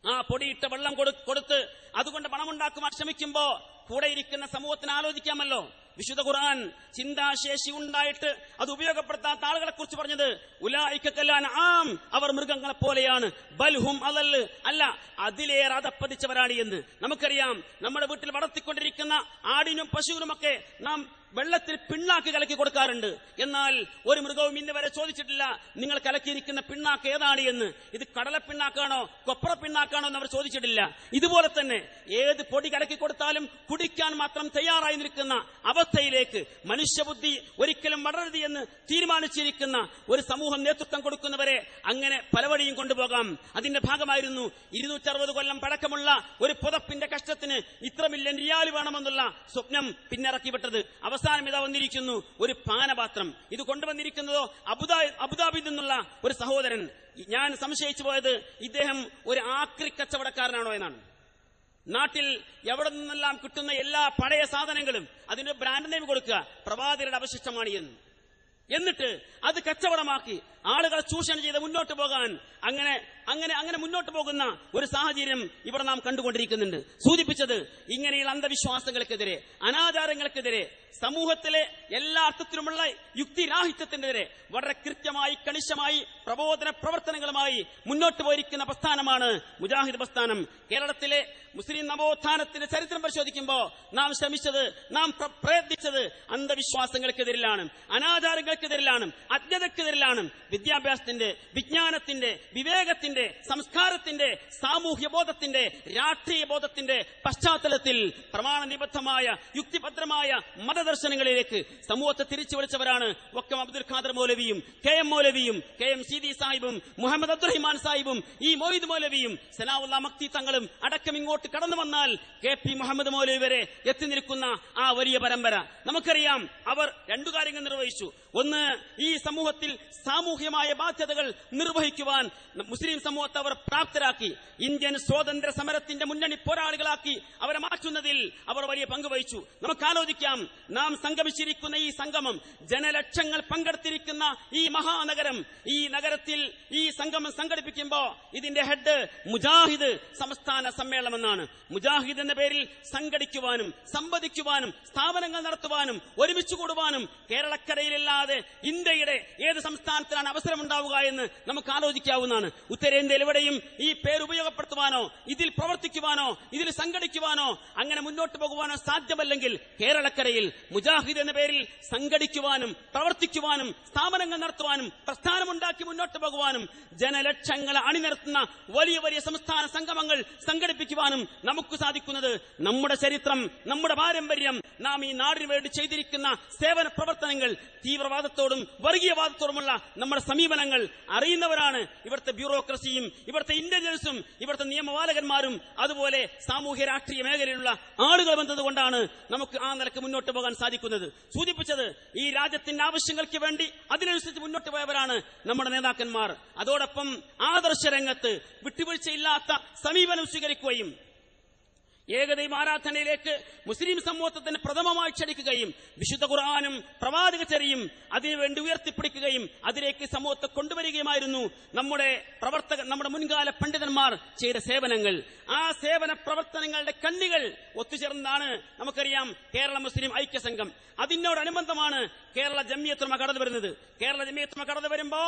ആ പൊടിയിട്ട വെള്ളം കൊടുത്ത് അതുകൊണ്ട് പണമുണ്ടാക്കുവാൻ ശ്രമിക്കുമ്പോ കൂടെ ഇരിക്കുന്ന സമൂഹത്തിന് ആലോചിക്കാമല്ലോ. വിശുദ്ധ ഖുർആൻ ചിന്താശേഷി ഉണ്ടായിട്ട് അത് ഉപയോഗപ്പെടുത്താത്ത ആളുകളെ കുറിച്ച് പറഞ്ഞത് ഉലൈക കൽഅൻആം, അവർ മൃഗങ്ങളെ പോലെയാണ്, ബൽഹും അളൽ, അല്ല അതിലേറെ അതപ്പതിച്ചവരാണ് എന്ന് നമുക്കറിയാം. നമ്മുടെ വീട്ടിൽ വളർത്തിക്കൊണ്ടിരിക്കുന്ന ആടിനും പശുവിനുമൊക്കെ നാം വെള്ളത്തിൽ പിണ്ണാക്ക് കലക്കി കൊടുക്കാറുണ്ട്. എന്നാൽ ഒരു മൃഗവും ഇന്ന് വരെ ചോദിച്ചിട്ടില്ല നിങ്ങൾ കലക്കിയിരിക്കുന്ന പിണ്ണാക്ക് ഏതാണ് എന്ന്. ഇത് കടലപ്പിണ്ണാക്കാണോ കൊപ്ര പിണ്ണാക്കാണോ എന്ന് അവർ ചോദിച്ചിട്ടില്ല. ഇതുപോലെ തന്നെ ഏത് പൊടി കലക്കി കൊടുത്താലും കുടിക്കാൻ മാത്രം തയ്യാറായി നിൽക്കുന്ന അവസ്ഥയിലേക്ക് മനുഷ്യബുദ്ധി ഒരിക്കലും വളരരുത് എന്ന് തീരുമാനിച്ചിരിക്കുന്ന ഒരു സമൂഹം നേതൃത്വം കൊടുക്കുന്നവരെ അങ്ങനെ പലവഴിയും കൊണ്ടുപോകാം. അതിന്റെ ഭാഗമായിരുന്നു 260 കൊല്ലം പഴക്കമുള്ള ഒരു പുതപ്പിന്റെ കഷ്ടത്തിന് ഇത്ര മില്യൺ റിയാൽ വേണമെന്നുള്ള സ്വപ്നം പിന്നിറക്കി വിട്ടത്. അവസാനം ഇതാ വന്നിരിക്കുന്നു ഒരു പാനപാത്രം. ഇത് കൊണ്ടുവന്നിരിക്കുന്നതോ അബുദാബിയിൽ നിന്നുള്ള ഒരു സഹോദരൻ. ഞാൻ സംശയിച്ചു പോയത് ഇദ്ദേഹം ഒരു ആക്രി കച്ചവടക്കാരനാണോ എന്നാണ്. നാട്ടിൽ എവിടെ നിന്നെല്ലാം കിട്ടുന്ന എല്ലാ പഴയ സാധനങ്ങളും അതിന് ബ്രാൻഡ് നെയിം കൊടുക്കുക, പ്രവാചകരുടെ അവശിഷ്ടമാണ് എന്ന്. എന്നിട്ട് അത് കച്ചവടമാക്കി ആളുകളെ ചൂഷണം ചെയ്ത് മുന്നോട്ട് പോകാൻ അങ്ങനെ മുന്നോട്ട് പോകുന്ന ഒരു സാഹചര്യം ഇവിടെ നാം കണ്ടുകൊണ്ടിരിക്കുന്നുണ്ട്. സൂചിപ്പിച്ചത് ഇങ്ങനെയുള്ള അന്ധവിശ്വാസങ്ങൾക്കെതിരെ, അനാചാരങ്ങൾക്കെതിരെ, സമൂഹത്തിലെ എല്ലാ അർത്ഥത്തിലുമുള്ള യുക്തിരാഹിത്യത്തിനെതിരെ വളരെ കൃത്യമായി കണിശമായി പ്രബോധന പ്രവർത്തനങ്ങളുമായി മുന്നോട്ട് പോയിരിക്കുന്ന പ്രസ്ഥാനമാണ് മുജാഹിദ് പ്രസ്ഥാനം. കേരളത്തിലെ മുസ്ലിം നവോത്ഥാനത്തിന്റെ ചരിത്രം പരിശോധിക്കുമ്പോൾ നാം ശ്രമിച്ചത്, നാം പ്രയത്നിച്ചത് അന്ധവിശ്വാസങ്ങൾക്കെതിരിലാണ്, അനാചാരങ്ങൾക്കെതിരിലാണ്, അജ്ഞതക്കെതിരിലാണ്. വിദ്യാഭ്യാസത്തിന്റെ, വിജ്ഞാനത്തിന്റെ, വിവേകത്തിന്റെ, സംസ്കാരത്തിന്റെ, സാമൂഹ്യ ബോധത്തിന്റെ, രാഷ്ട്രീയ ബോധത്തിന്റെ പശ്ചാത്തലത്തിൽ പ്രമാണനിബദ്ധമായ യുക്തിഭദ്രമായ മതദർശനങ്ങളിലേക്ക് സമൂഹത്തെ തിരിച്ചു വിളിച്ചവരാണ് വക്കം അബ്ദുൽ ഖാദർ മൗലവിയും KM മൗലവിയും KM സീദി സാഹിബും മുഹമ്മദ് അബ്ദുറഹിമാൻ സാഹിബും ഈ മൊയ്ദ് മൗലവിയും സലാവുള്ള മക്തി തങ്ങളും അടക്കം ഇങ്ങോട്ട് കടന്നു വന്നാൽ KP മുഹമ്മദ് മൗലവി വരെ എത്തി നിൽക്കുന്ന ആ വലിയ പരമ്പര നമുക്കറിയാം. അവർ 2 കാര്യങ്ങൾ നിർവഹിച്ചു. ഒന്ന്, ഈ സമൂഹത്തിൽ സാമൂഹ്യമായ ബാധ്യതകൾ നിർവഹിക്കുവാൻ മുസ്ലിം സമൂഹത്തെ അവർ പ്രാപ്തരാക്കി. ഇന്ത്യൻ സ്വാതന്ത്ര്യ സമരത്തിന്റെ മുന്നണി പോരാളികളാക്കി അവരെ മാറ്റുന്നതിൽ അവർ വലിയ പങ്ക് വഹിച്ചു. നമുക്ക് ആലോചിക്കാം, നാം സംഗമിച്ചിരിക്കുന്ന ഈ സംഗമം, ജനലക്ഷങ്ങൾ പങ്കെടുത്തിരിക്കുന്ന ഈ മഹാനഗരം, ഈ നഗരത്തിൽ ഈ സംഗമം സംഘടിപ്പിക്കുമ്പോ ഇതിന്റെ ഹെഡ് മുജാഹിദ് സംസ്ഥാന സമ്മേളനമെന്നാണ്. മുജാഹിദ് എന്ന പേരിൽ സംഘടിക്കുവാനും സംവദിക്കുവാനും സ്ഥാപനങ്ങൾ നടത്തുവാനും ഒരുമിച്ച് കൂടുവാനും കേരളക്കരയിലല്ലാതെ അല്ലാതെ ഇന്ത്യയുടെ ഏത് സംസ്ഥാനത്തിനാണ് അവസരമുണ്ടാവുക എന്ന് നമുക്ക് ആലോചിക്കാവുന്നതാണ്. ഉത്തരേന്ത്യയിൽ എവിടെയും ഈ പേര് ഉപയോഗപ്പെടുത്തുവാനോ ഇതിൽ പ്രവർത്തിക്കുവാനോ ഇതിൽ സംഘടിക്കുവാനോ അങ്ങനെ മുന്നോട്ട് പോകുവാനോ സാധ്യമല്ലെങ്കിൽ കേരളക്കരയിൽ മുജാഹിദ് എന്ന പേരിൽ സംഘടിക്കുവാനും പ്രവർത്തിക്കുവാനും സ്ഥാപനങ്ങൾ നടത്തുവാനും പ്രസ്ഥാനമുണ്ടാക്കി മുന്നോട്ട് പോകുവാനും ജനലക്ഷങ്ങളെ അണിനിരത്തുന്ന വലിയ വലിയ സംസ്ഥാന സംഗമങ്ങൾ സംഘടിപ്പിക്കുവാനും നമുക്ക് സാധിക്കുന്നത് നമ്മുടെ ചരിത്രം, നമ്മുടെ പാരമ്പര്യം, നാം ഈ നാടിനു വേണ്ടി ചെയ്തിരിക്കുന്ന സേവന പ്രവർത്തനങ്ങൾ, തീവ്രവാദത്തോടും വർഗീയവാദത്തോടുമുള്ള നമ്മുടെ സമീപനങ്ങൾ അറിയുന്നവരാണ് ഇവിടുത്തെ ബ്യൂറോക്രസിയും ഇവിടുത്തെ ഇന്റലിജൻസും ഇവിടുത്തെ നിയമപാലകന്മാരും അതുപോലെ സാമൂഹ്യ രാഷ്ട്രീയ മേഖലയിലുള്ള ആളുകൾ എന്നതുകൊണ്ടാണ് നമുക്ക് ആ നിലക്ക് മുന്നോട്ട് പോകാൻ സാധിക്കുന്നത്. സൂചിപ്പിച്ചത് ഈ രാജ്യത്തിന്റെ ആവശ്യങ്ങൾക്ക് വേണ്ടി അതിനനുസരിച്ച് മുന്നോട്ട് പോയവരാണ് നമ്മുടെ നേതാക്കന്മാർ. അതോടൊപ്പം ആദർശ രംഗത്ത് വിട്ടുവീഴ്ചയില്ലാത്ത സമീപനം സ്വീകരിക്കുകയും ഏകദൈവ ആരാധനയിലേക്ക് മുസ്ലിം സമൂഹത്തിന് പ്രഥമമായി ക്ഷണിക്കുകയും വിശുദ്ധ ഖുർആനും പ്രവാചക ചര്യയും അതിനുവേണ്ടി ഉയർത്തിപ്പിടിക്കുകയും അതിലേക്ക് സമൂഹത്തെ കൊണ്ടുവരികയുമായിരുന്നു നമ്മുടെ മുൻകാല പണ്ഡിതന്മാർ ചെയ്ത സേവനങ്ങൾ. ആ സേവന പ്രവർത്തനങ്ങളുടെ കണ്ണികൾ ഒത്തുചേർന്നതാണ് നമുക്കറിയാം കേരള മുസ്ലിം ഐക്യസംഘം. അതിനോടനുബന്ധമാണ് കേരള ജംഇയ്യത്തുൽ ഉലമ കടന്നു വരുന്നത്. കേരള ജംഇയ്യത്തുൽ ഉലമ കടന്നു വരുമ്പോ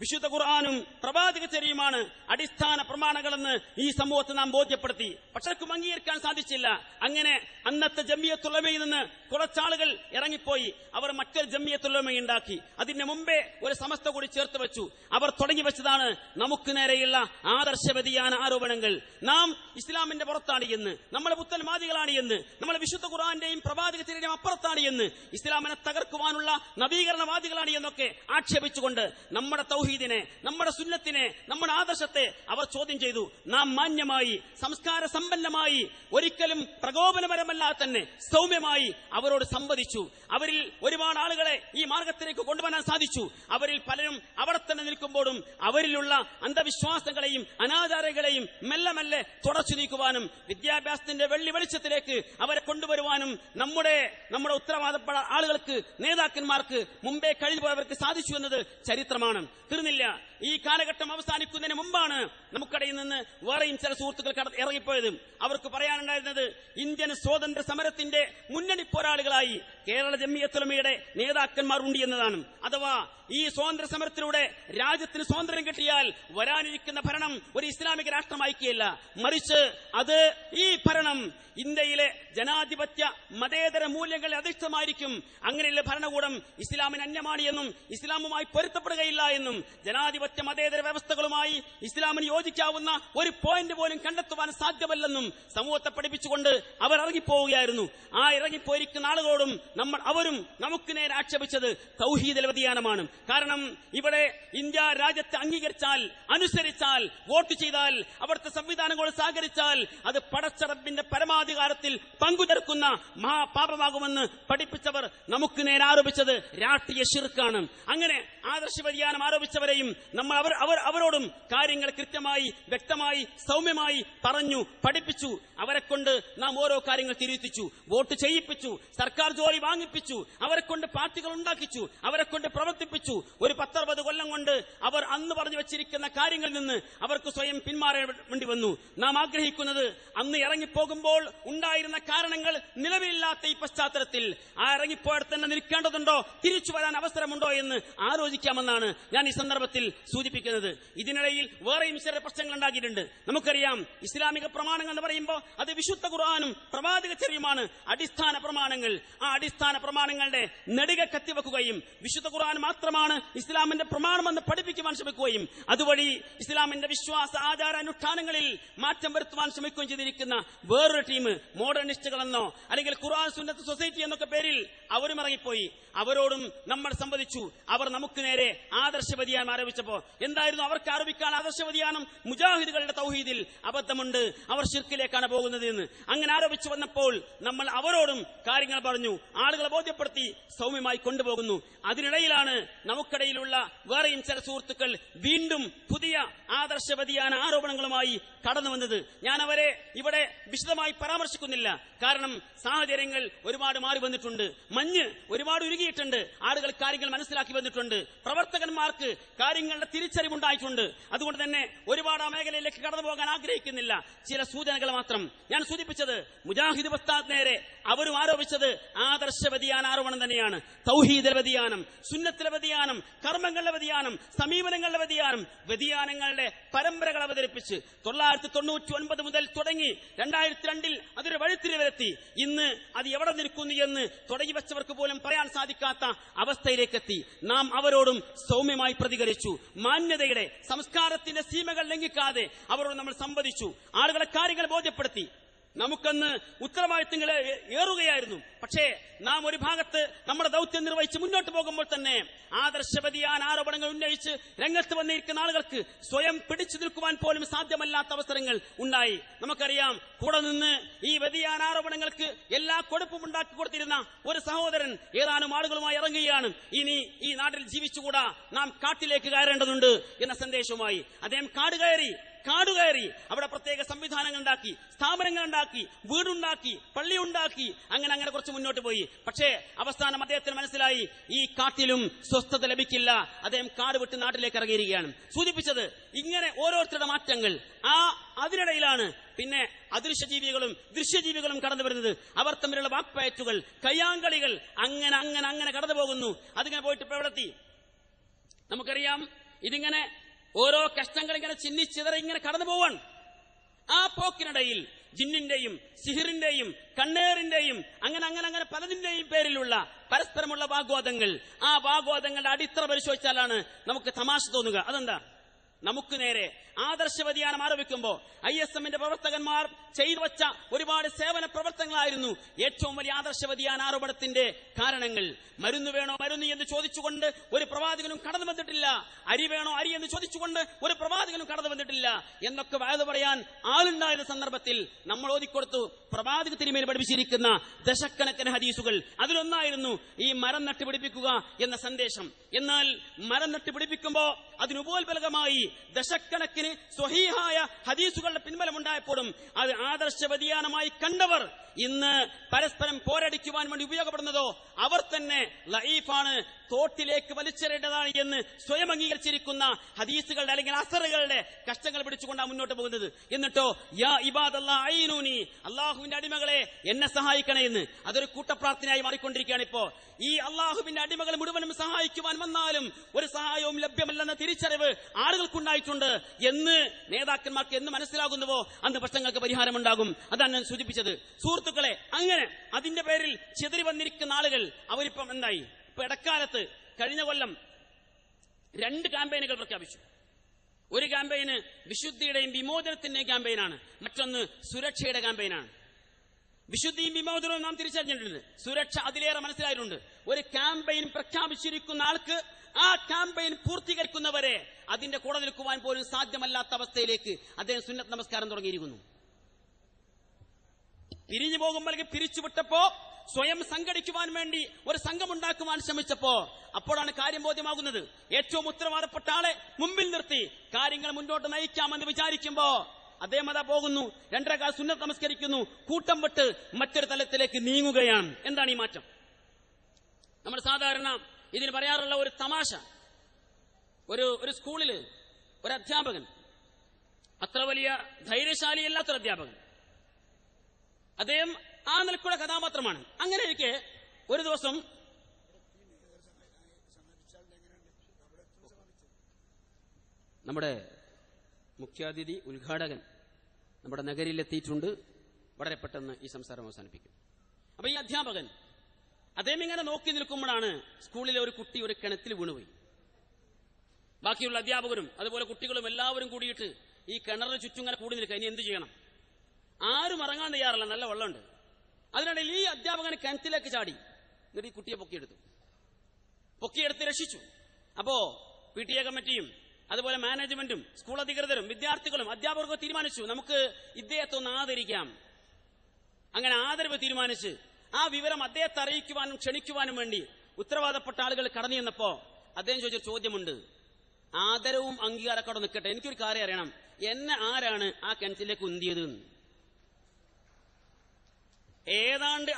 വിശുദ്ധ ഖുർആനും പ്രവാചക ചര്യയുമാണ് അടിസ്ഥാന പ്രമാണങ്ങളെന്ന് ഈ സമൂഹത്തെ നാം ബോധ്യപ്പെടുത്തി. പക്ഷെ അംഗീകരിക്കാൻ സാധിച്ചില്ല. അങ്ങനെ അന്നത്തെ ജംഇയ്യത്തുൽ ഉലമയിൽ നിന്ന് കുറച്ചാളുകൾ ഇറങ്ങിപ്പോയി. അവർ മറ്റൊരു ജംഇയ്യത്തുൽ ഉലമ ഉണ്ടാക്കി. അതിന് മുമ്പേ ഒരു സമസ്ത കൂടി ചേർത്ത് വെച്ചു. അവർ തുടങ്ങി വെച്ചതാണ് നമുക്ക് നേരെയുള്ള ആദർശ വ്യതിയാന ആരോപണങ്ങൾ. നാം ഇസ്ലാമിന്റെ പുറത്താണ് എന്ന്, നമ്മൾ പുത്തൻവാദികളാണ് എന്ന്, നമ്മൾ വിശുദ്ധ ഖുർആന്റെയും പ്രവാചക ചര്യയുടെയും അപ്പുറത്താണ് എന്ന്, ഇസ്ലാമിനെ തകർക്കുവാനുള്ള നവീകരണവാദികളാണ് എന്നൊക്കെ ആക്ഷേപിച്ചുകൊണ്ട് നമ്മുടെ തൗഹീദിനെ, നമ്മുടെ സുന്നത്തിനെ, നമ്മുടെ ആദർശത്തെ അവർ ചോദ്യം ചെയ്തു. നാം മാന്യമായി സംസ്കാര സമ്പന്നമായി ഒരിക്കലും പ്രകോപനപരമല്ലാതെ തന്നെ സൗമ്യമായി അവരോട് സംവദിച്ചു. അവരിൽ ഒരുപാട് ആളുകളെ ഈ മാർഗത്തിലേക്ക് കൊണ്ടുവരാൻ സാധിച്ചു. അവരിൽ പലരും അവിടെ തന്നെ നിൽക്കുമ്പോഴും അവരിലുള്ള അന്ധവിശ്വാസങ്ങളെയും അനാചാരങ്ങളെയും മെല്ലെ മെല്ലെ തുടച്ചു നീക്കുവാനും വിദ്യാഭ്യാസത്തിന്റെ വെള്ളി വെളിച്ചത്തിലേക്ക് അവരെ കൊണ്ടുവരുവാനും നമ്മുടെ ഉത്തരവാദപ്പെട്ട ആളുകൾക്ക്, നേതാക്കന്മാർക്ക്, മുമ്പേ കഴിഞ്ഞു പോയവർക്ക് സാധിച്ചു എന്നത് ചരിത്രമാണ്. തീർന്നില്ല. ഈ കാലഘട്ടം അവസാനിക്കുന്നതിന് മുമ്പാണ് നമുക്കിടയിൽ നിന്ന് വേറെയും ചില സുഹൃത്തുക്കൾ ഇറങ്ങിപ്പോയത്. അവർക്ക് പറയാനുണ്ടായിരുന്നത് ഇന്ത്യൻ സ്വാതന്ത്ര്യ സമരത്തിന്റെ മുന്നണി പോരാളികളായി കേരള ജംഇയ്യത്തുൽ ഉലമയുടെ നേതാക്കന്മാർ ഉണ്ട് എന്നതാണ്. അഥവാ ഈ സ്വാതന്ത്ര്യ സമരത്തിലൂടെ രാജ്യത്തിന് സ്വാതന്ത്ര്യം കിട്ടിയാൽ വരാനിരിക്കുന്ന ഭരണം ഒരു ഇസ്ലാമിക രാഷ്ട്രമായിരിക്കില്ല. മറിച്ച് അത് ഈ ഭരണം ഇന്ത്യയിലെ ജനാധിപത്യ മതേതര മൂല്യങ്ങളെ അധിഷ്ഠിതമായിരിക്കും. അങ്ങനെയുള്ള ഭരണകൂടം ഇസ്ലാമിന് അന്യമാണ് എന്നും ഇസ്ലാമുമായി പൊരുത്തപ്പെടുകയില്ല എന്നും ജനാധിപത്യ മതേതര വ്യവസ്ഥകളുമായി ഇസ്ലാമിന് യോജിക്കാവുന്ന ഒരു പോയിന്റ് പോലും കണ്ടെത്തുവാൻ സാധ്യമല്ലെന്നും സമൂഹത്തെ പഠിപ്പിച്ചുകൊണ്ട് അവർ ഇറങ്ങിപ്പോവുകയായിരുന്നു. ആ ഇറങ്ങിപ്പോയിരിക്കുന്ന ആളുകളോടും അവരും നമുക്ക് നേരെ ആക്ഷേപിച്ചത് തൗഹീദിലെ വ്യതിയാനമാണ്. കാരണം ഇവിടെ ഇന്ത്യ രാജ്യത്തെ അംഗീകരിച്ചാൽ, അനുസരിച്ചാൽ, വോട്ട് ചെയ്താൽ, അവിടുത്തെ സംവിധാനങ്ങളോട് സഹകരിച്ചാൽ അത് പടച്ച റബ്ബിന്റെ പരമാധികാരത്തിൽ പങ്കുചേർക്കുന്ന മഹാപാപമാകുമെന്ന് പഠിപ്പിച്ചവർ നമുക്ക് നേരെ ആരോപിച്ചത് രാഷ്ട്രീയ ശിർക്കാണ്. അങ്ങനെ ആദർശ വ്യതിയാനം ആരോപിച്ചവരെയും നമ്മൾ അവരോടും കാര്യങ്ങൾ കൃത്യമായി, വ്യക്തമായി, സൗമ്യമായി പറഞ്ഞു പഠിപ്പിച്ചു. അവരെ കൊണ്ട് നാം ഓരോ കാര്യങ്ങൾ തിരുത്തിച്ചു, വോട്ട് ചെയ്യിപ്പിച്ചു, സർക്കാർ ജോലി വാങ്ങിപ്പിച്ചു, അവരെ കൊണ്ട് പാർട്ടികൾ ഉണ്ടാക്കിച്ചു, അവരെ കൊണ്ട് പ്രവർത്തിപ്പിച്ചു. ഒരു 10-60 കൊല്ലം കൊണ്ട് അവർ അന്ന് പറഞ്ഞു വെച്ചിരിക്കുന്ന കാര്യങ്ങളിൽ നിന്ന് അവർക്ക് സ്വയം പിന്മാറേണ്ടി വന്നു. നാം ആഗ്രഹിക്കുന്നത് അന്ന് ഇറങ്ങിപ്പോകുമ്പോൾ ഉണ്ടായിരുന്ന കാരണങ്ങൾ നിലവിലില്ലാത്ത ഈ പശ്ചാത്തലത്തിൽ ആ ഇറങ്ങിപ്പോയാൽ തന്നെ നിൽക്കേണ്ടതുണ്ടോ, തിരിച്ചു വരാൻ അവസരമുണ്ടോ എന്ന് ആലോചിക്കാമെന്നാണ് ഞാൻ ഈ സന്ദർഭത്തിൽ സൂചിപ്പിക്കുന്നത്. ഇതിനിടയിൽ വേറെയും ചില പ്രശ്നങ്ങൾ ഉണ്ടാക്കിയിട്ടുണ്ട്. നമുക്കറിയാം ഇസ്ലാമിക പ്രമാണങ്ങൾ എന്ന് പറയുമ്പോൾ അത് വിശുദ്ധ ഖുർആനും പ്രവാചക ചര്യയുമാണ് അടിസ്ഥാന പ്രമാണങ്ങൾ. ആ അടിസ്ഥാന പ്രമാണങ്ങളുടെ നെടുക കത്തിവെക്കുകയും വിശുദ്ധ ഖുർആൻ മാത്രമാണ് ഇസ്ലാമിന്റെ പ്രമാണമെന്ന് പഠിപ്പിക്കുവാൻ ശ്രമിക്കുകയും അതുവഴി ഇസ്ലാമിന്റെ വിശ്വാസ ആചാര അനുഷ്ഠാനങ്ങളിൽ മാറ്റം വരുത്തുവാൻ ശ്രമിക്കുകയും ചെയ്തിരിക്കുന്ന വേറൊരു ടീം, മോഡേണിസ്റ്റുകളെന്നോ അല്ലെങ്കിൽ ഖുർആൻ സുന്നത്ത് സൊസൈറ്റി എന്നൊക്കെ പേരിൽ അവരും ഇറങ്ങിപ്പോയി. അവരോടും നമ്മൾ സംവദിച്ചു. അവർ നമുക്ക് നേരെ ആദർശ വ്യതിയാനം ആരോപിച്ചപ്പോ എന്തായിരുന്നു അവർക്ക് ആരോപിക്കാൻ ആദർശ വ്യതിയാനം? മുജാഹിദുകളുടെ തൗഹീദിൽ അബദ്ധമുണ്ട്, അവർ ശിർക്കിലേക്കാണ് പോകുന്നത് എന്ന് അങ്ങനെ ആരോപിച്ചു വന്നപ്പോൾ നമ്മൾ അവരോടും കാര്യങ്ങൾ പറഞ്ഞു, ആളുകളെ ബോധ്യപ്പെടുത്തി സൗമ്യമായി കൊണ്ടുപോകുന്നു. അതിനിടയിലാണ് നമുക്കിടയിലുള്ള വേറെയും ചില സുഹൃത്തുക്കൾ വീണ്ടും പുതിയ ആദർശ വ്യതിയാന ആരോപണങ്ങളുമായി കടന്നു വന്നത്. ഞാൻ അവരെ ഇവിടെ വിശദമായി പരാമർശിക്കുന്നില്ല. കാരണം സാഹചര്യങ്ങൾ ഒരുപാട് മാറി വന്നിട്ടുണ്ട്, മഞ്ഞ് ഒരുപാട് ഉരുകിയിട്ടുണ്ട്, ആളുകൾ കാര്യങ്ങൾ മനസ്സിലാക്കി വന്നിട്ടുണ്ട്, പ്രവർത്തകന്മാർക്ക് കാര്യങ്ങൾ വ്യതിയാനങ്ങളുടെ തിരിച്ചറിവുണ്ടായിട്ടുണ്ട്. അതുകൊണ്ട് തന്നെ ഒരുപാട് ആ മേഖലയിലേക്ക് കടന്നു പോകാൻ ആഗ്രഹിക്കുന്നില്ല. ചില സൂചനകൾ മാത്രം ഞാൻ സൂചിപ്പിച്ചത്. മുജാഹിദ് ഉസ്താദ് നേരെ അവരും ആരോപിച്ചത് ആദർശ വ്യതിയാന ആരോപണം തന്നെയാണ്. തൗഹീദിലെ വ്യതിയാനം, സുന്നത്തിലെ വ്യതിയാനം, കർമ്മങ്ങളുടെ വ്യതിയാനം, സമീപനങ്ങളുടെ വ്യതിയാനങ്ങളുടെ പരമ്പരകൾ അവതരിപ്പിച്ച് 1999 മുതൽ തുടങ്ങി 2002 അതൊരു വഴിത്തിരിവെത്തി. ഇന്ന് അത് എവിടെ നിൽക്കുന്നു എന്ന് തുടങ്ങി വെച്ചവർക്ക് പോലും പറയാൻ സാധിക്കാത്ത അവസ്ഥയിലേക്കെത്തി. നാം അവരോടും സൗമ്യമായി പ്രതികരിച്ചു. മാന്യതയുടെ, സംസ്കാരത്തിന്റെ സീമകൾ ലംഘിക്കാതെ അവരോട് നമ്മൾ സംവദിച്ചു. ആളുകളെ കാര്യങ്ങൾ ബോധ്യപ്പെടുത്തി. നമുക്കന്ന് ഉത്തരവാദിത്തങ്ങൾ ഏറുകയായിരുന്നു. പക്ഷേ നാം ഒരു ഭാഗത്ത് നമ്മുടെ ദൗത്യം നിർവഹിച്ച് മുന്നോട്ട് പോകുമ്പോൾ തന്നെ ആദർശ വ്യതിയാന ആരോപണങ്ങൾ ഉന്നയിച്ച് രംഗത്ത് വന്നിരിക്കുന്ന ആളുകൾക്ക് സ്വയം പിടിച്ചു നിൽക്കുവാൻ പോലും സാധ്യമല്ലാത്ത അവസരങ്ങൾ ഉണ്ടായി. നമുക്കറിയാം, കൂടെ നിന്ന് ഈ വ്യതിയാന ആരോപണങ്ങൾക്ക് എല്ലാ കൊടുപ്പും ഉണ്ടാക്കി കൊടുത്തിരുന്ന ഒരു സഹോദരൻ ഏതാനും ആളുകളുമായി ഇറങ്ങുകയാണ്. ഇനി ഈ നാട്ടിൽ ജീവിച്ചുകൂടാ, നാം കാട്ടിലേക്ക് കയറേണ്ടതുണ്ട് എന്ന സന്ദേശവുമായി അദ്ദേഹം കാടുകയറി അവിടെ പ്രത്യേക സംവിധാനങ്ങൾ ഉണ്ടാക്കി, സ്ഥാപനങ്ങൾ ഉണ്ടാക്കി, വീടുണ്ടാക്കി, പള്ളിയുണ്ടാക്കി, അങ്ങനെ കുറച്ച് മുന്നോട്ട് പോയി. പക്ഷേ അവസാനം അദ്ദേഹത്തിന് മനസ്സിലായി ഈ കാട്ടിലും സ്വസ്ഥത ലഭിക്കില്ല. അദ്ദേഹം കാട് വിട്ട് നാട്ടിലേക്ക് ഇറങ്ങിയിരിക്കുകയാണ്. സൂചിപ്പിച്ചത് ഇങ്ങനെ ഓരോരുത്തരുടെ മാറ്റങ്ങൾ. അതിനിടയിലാണ് പിന്നെ അദൃശ്യജീവികളും ദൃശ്യജീവികളും കടന്നു വരുന്നത്. അവർ തമ്മിലുള്ള വാക്പയറ്റുകൾ, കയ്യാങ്കളികൾ അങ്ങനെ കടന്നു പോകുന്നു. അതിങ്ങനെ പോയിട്ട് ഇപ്പൊ എവിടെത്തി നമുക്കറിയാം. ഇതിങ്ങനെ ഓരോ കഷ്ടങ്ങൾ ഇങ്ങനെ ചിന്നിച്ചിതറി ഇങ്ങനെ കടന്നു പോവാൻ. ആ പോക്കിനിടയിൽ ജിന്നിന്റെയും സിഹിറിന്റെയും കണ്ണേറിന്റെയും അങ്ങനെ പലതിന്റെയും പേരിലുള്ള പരസ്പരമുള്ള വാഗ്വാദങ്ങൾ. ആ വാഗ്വാദങ്ങളുടെ അടിത്തറ പരിശോധിച്ചാലാണ് നമുക്ക് തമാശ തോന്നുക. അതെന്താ? നമുക്ക് നേരെ ആദർശ വ്യതിയാനം ആരോപിക്കുമ്പോൾ ISMന്റെ പ്രവർത്തകന്മാർ ചെയ്തു വച്ച ഒരുപാട് സേവന പ്രവർത്തനങ്ങളായിരുന്നു ഏറ്റവും വലിയ ആദർശ വ്യതിയാന ആരോപണത്തിന്റെ കാരണങ്ങൾ. മരുന്ന് വേണോ മരുന്ന് എന്ന് ചോദിച്ചുകൊണ്ട് ഒരു പ്രവാചകനും കടന്നു വന്നിട്ടില്ല. അരി വേണോ അരി എന്ന് ചോദിച്ചുകൊണ്ട് ഒരു പ്രവാചകനും കടന്നു വന്നിട്ടില്ല എന്നൊക്കെ വയത് പറയാൻ ആളുണ്ടായിരുന്ന സന്ദർഭത്തിൽ നമ്മൾ ഓതിക്കൊടുത്തു പ്രവാചക തിരുമേനി പഠിപ്പിച്ചിരിക്കുന്ന ദശക്കണക്കിന് ഹദീസുകൾ. അതിലൊന്നായിരുന്നു ഈ മരം നട്ടുപിടിപ്പിക്കുക എന്ന സന്ദേശം. എന്നാൽ മരം നട്ടുപിടിപ്പിക്കുമ്പോൾ അതിനുപോൽബലകമായി ദശക്കണക്കിന് സ്വഹീഹായ ഹദീസുകളുടെ പിൻബലമുണ്ടായപ്പോഴും അത് ആദർശ വ്യതിയാനമായി കണ്ടവർ ഇന്ന് പരസ്പരം പോരടിക്കുവാൻ വേണ്ടി ഉപയോഗപ്പെടുന്നതോ അവർ തന്നെ ലഈഫാണ്, തോട്ടിലേക്ക് വലിച്ചെറിയേണ്ടതാണ് എന്ന് സ്വയം അംഗീകരിച്ചിരിക്കുന്ന ഹദീസുകളുടെ അല്ലെങ്കിൽ അസറുകളുടെ കഷ്ടങ്ങൾ പിടിച്ചുകൊണ്ടാണ് മുന്നോട്ട് പോകുന്നത്. എന്നിട്ടോ യാ ഇബാദല്ലാഹ് ഐനൂനി, അള്ളാഹുവിന്റെ അടിമകളെ എന്നെ സഹായിക്കണേ എന്ന് അതൊരു കൂട്ടപ്രാർത്ഥനയായി മാറിക്കൊണ്ടിരിക്കുകയാണ്. ഇപ്പോ ഈ അള്ളാഹുവിന്റെ അടിമകൾ മുഴുവനും സഹായിക്കുവാൻ വന്നാലും ഒരു സഹായവും ലഭ്യമല്ലെന്ന തിരിച്ചറിവ് ആളുകൾക്കുണ്ടായിട്ടുണ്ട് എന്ന് നേതാക്കന്മാർക്ക് എന്ന് മനസ്സിലാകുന്നുവോ അന്ന് പ്രശ്നങ്ങൾക്ക് പരിഹാരമുണ്ടാകും. അതാണ് ഞാൻ സൂചിപ്പിച്ചത്. സുഹൃത്തുക്കളെ, അങ്ങനെ അതിന്റെ പേരിൽ ചെതറി വന്നിരിക്കുന്ന ആളുകൾ അവരിപ്പം എന്തായി? ഇപ്പൊ ഇടക്കാലത്ത് കഴിഞ്ഞ കൊല്ലം 2 ക്യാമ്പയിനുകൾ പ്രഖ്യാപിച്ചു. ഒരു ക്യാമ്പയിന് വിശുദ്ധിയുടെയും വിമോചനത്തിന്റെയും ക്യാമ്പയിനാണ്, മറ്റൊന്ന് സുരക്ഷയുടെ ക്യാമ്പയിനാണ്. വിശുദ്ധിയും വിമോചനവും നാം തിരിച്ചറിഞ്ഞിട്ടുണ്ട്, സുരക്ഷ അതിലേറെ മനസ്സിലായിട്ടുണ്ട്. ഒരു ക്യാമ്പയിൻ പ്രഖ്യാപിച്ചിരിക്കുന്ന ആൾക്ക് ആ ക്യാമ്പയിൻ പൂർത്തീകരിക്കുന്നവരെ അതിന്റെ കൂടെ നിൽക്കുവാൻ പോലും സാധ്യമല്ലാത്ത അവസ്ഥയിലേക്ക് അദ്ദേഹം സുന്നത്ത് നമസ്കാരം തുടങ്ങിയിരിക്കുന്നു. പിരിഞ്ഞു പോകുമ്പോൾ പിരിച്ചുവിട്ടപ്പോ സ്വയം സംഘടിക്കുവാൻ വേണ്ടി ഒരു സംഘമുണ്ടാക്കുവാൻ ശ്രമിച്ചപ്പോ അപ്പോഴാണ് കാര്യം ബോധ്യമാകുന്നത്. ഏറ്റവും ഉത്തരവാദപ്പെട്ട ആളെ മുമ്പിൽ നിർത്തി കാര്യങ്ങൾ മുന്നോട്ട് നയിക്കാമെന്ന് വിചാരിക്കുമ്പോ അദ്ദേഹം അതാ പോകുന്നു, 2 റക്അത്ത് സുന്നത്ത് നമസ്കരിക്കുന്നു, കൂട്ടം വിട്ട് മറ്റൊരു തലത്തിലേക്ക് നീങ്ങുകയാണ്. എന്താണ് ഈ മാറ്റം? നമ്മൾ സാധാരണ ഇതിന് പറയാറുള്ള ഒരു തമാശ, ഒരു സ്കൂളിൽ ഒരു അധ്യാപകൻ, അത്ര വലിയ ധൈര്യശാലിയല്ലാത്തൊരു അധ്യാപകൻ, അദ്ദേഹം ആ നിലക്കുള്ള കഥാപാത്രമാണ്. അങ്ങനെ ഇരിക്കെ ഒരു ദിവസം നമ്മുടെ മുഖ്യാതിഥി ഉദ്ഘാടകൻ നമ്മുടെ നഗരിയിലെത്തിയിട്ടുണ്ട്. വളരെ പെട്ടെന്ന് ഈ സംസാരം അവസാനിപ്പിക്കും. അപ്പൊ ഈ അധ്യാപകൻ അദ്ദേഹം ഇങ്ങനെ നോക്കി നിൽക്കുമ്പോഴാണ് സ്കൂളിലെ ഒരു കുട്ടി ഒരു കിണറ്റിൽ വീണുപോയി. ബാക്കിയുള്ള അധ്യാപകരും അതുപോലെ കുട്ടികളും എല്ലാവരും കൂടിയിട്ട് ഈ കിണറിന് ചുറ്റും ഇങ്ങനെ കൂടി നിൽക്കുക. ഇനി എന്ത് ചെയ്യണം? ആരും ഇറങ്ങാൻ തയ്യാറല്ല, നല്ല വെള്ളമുണ്ട്. അതിനിടയിൽ ഈ അധ്യാപകൻ കിണറ്റിലേക്ക് ചാടി. എന്നിട്ട് ഈ കുട്ടിയെ പൊക്കിയെടുത്ത് രക്ഷിച്ചു. അപ്പോ PTA കമ്മിറ്റിയും അതുപോലെ മാനേജ്മെന്റും സ്കൂൾ അധികൃതരും വിദ്യാർത്ഥികളും അധ്യാപകർക്കും തീരുമാനിച്ചു നമുക്ക് ഇദ്ദേഹത്തെ ഒന്ന് ആദരിക്കാം. അങ്ങനെ ആദരവ് തീരുമാനിച്ച് ആ വിവരം അദ്ദേഹത്തെ അറിയിക്കുവാനും ക്ഷണിക്കുവാനും വേണ്ടി ഉത്തരവാദപ്പെട്ട ആളുകൾ കടന്നു ചെന്നപ്പോ അദ്ദേഹം ചോദിച്ചൊരു ചോദ്യമുണ്ട്. ആദരവും അംഗീകാരത്തോടെ നിൽക്കട്ടെ, എനിക്കൊരു കാര്യം അറിയണം, എന്നെ ആരാണ് ആ കിണറ്റിലേക്ക് ഉന്തിയത്? ഏതാണ്ട്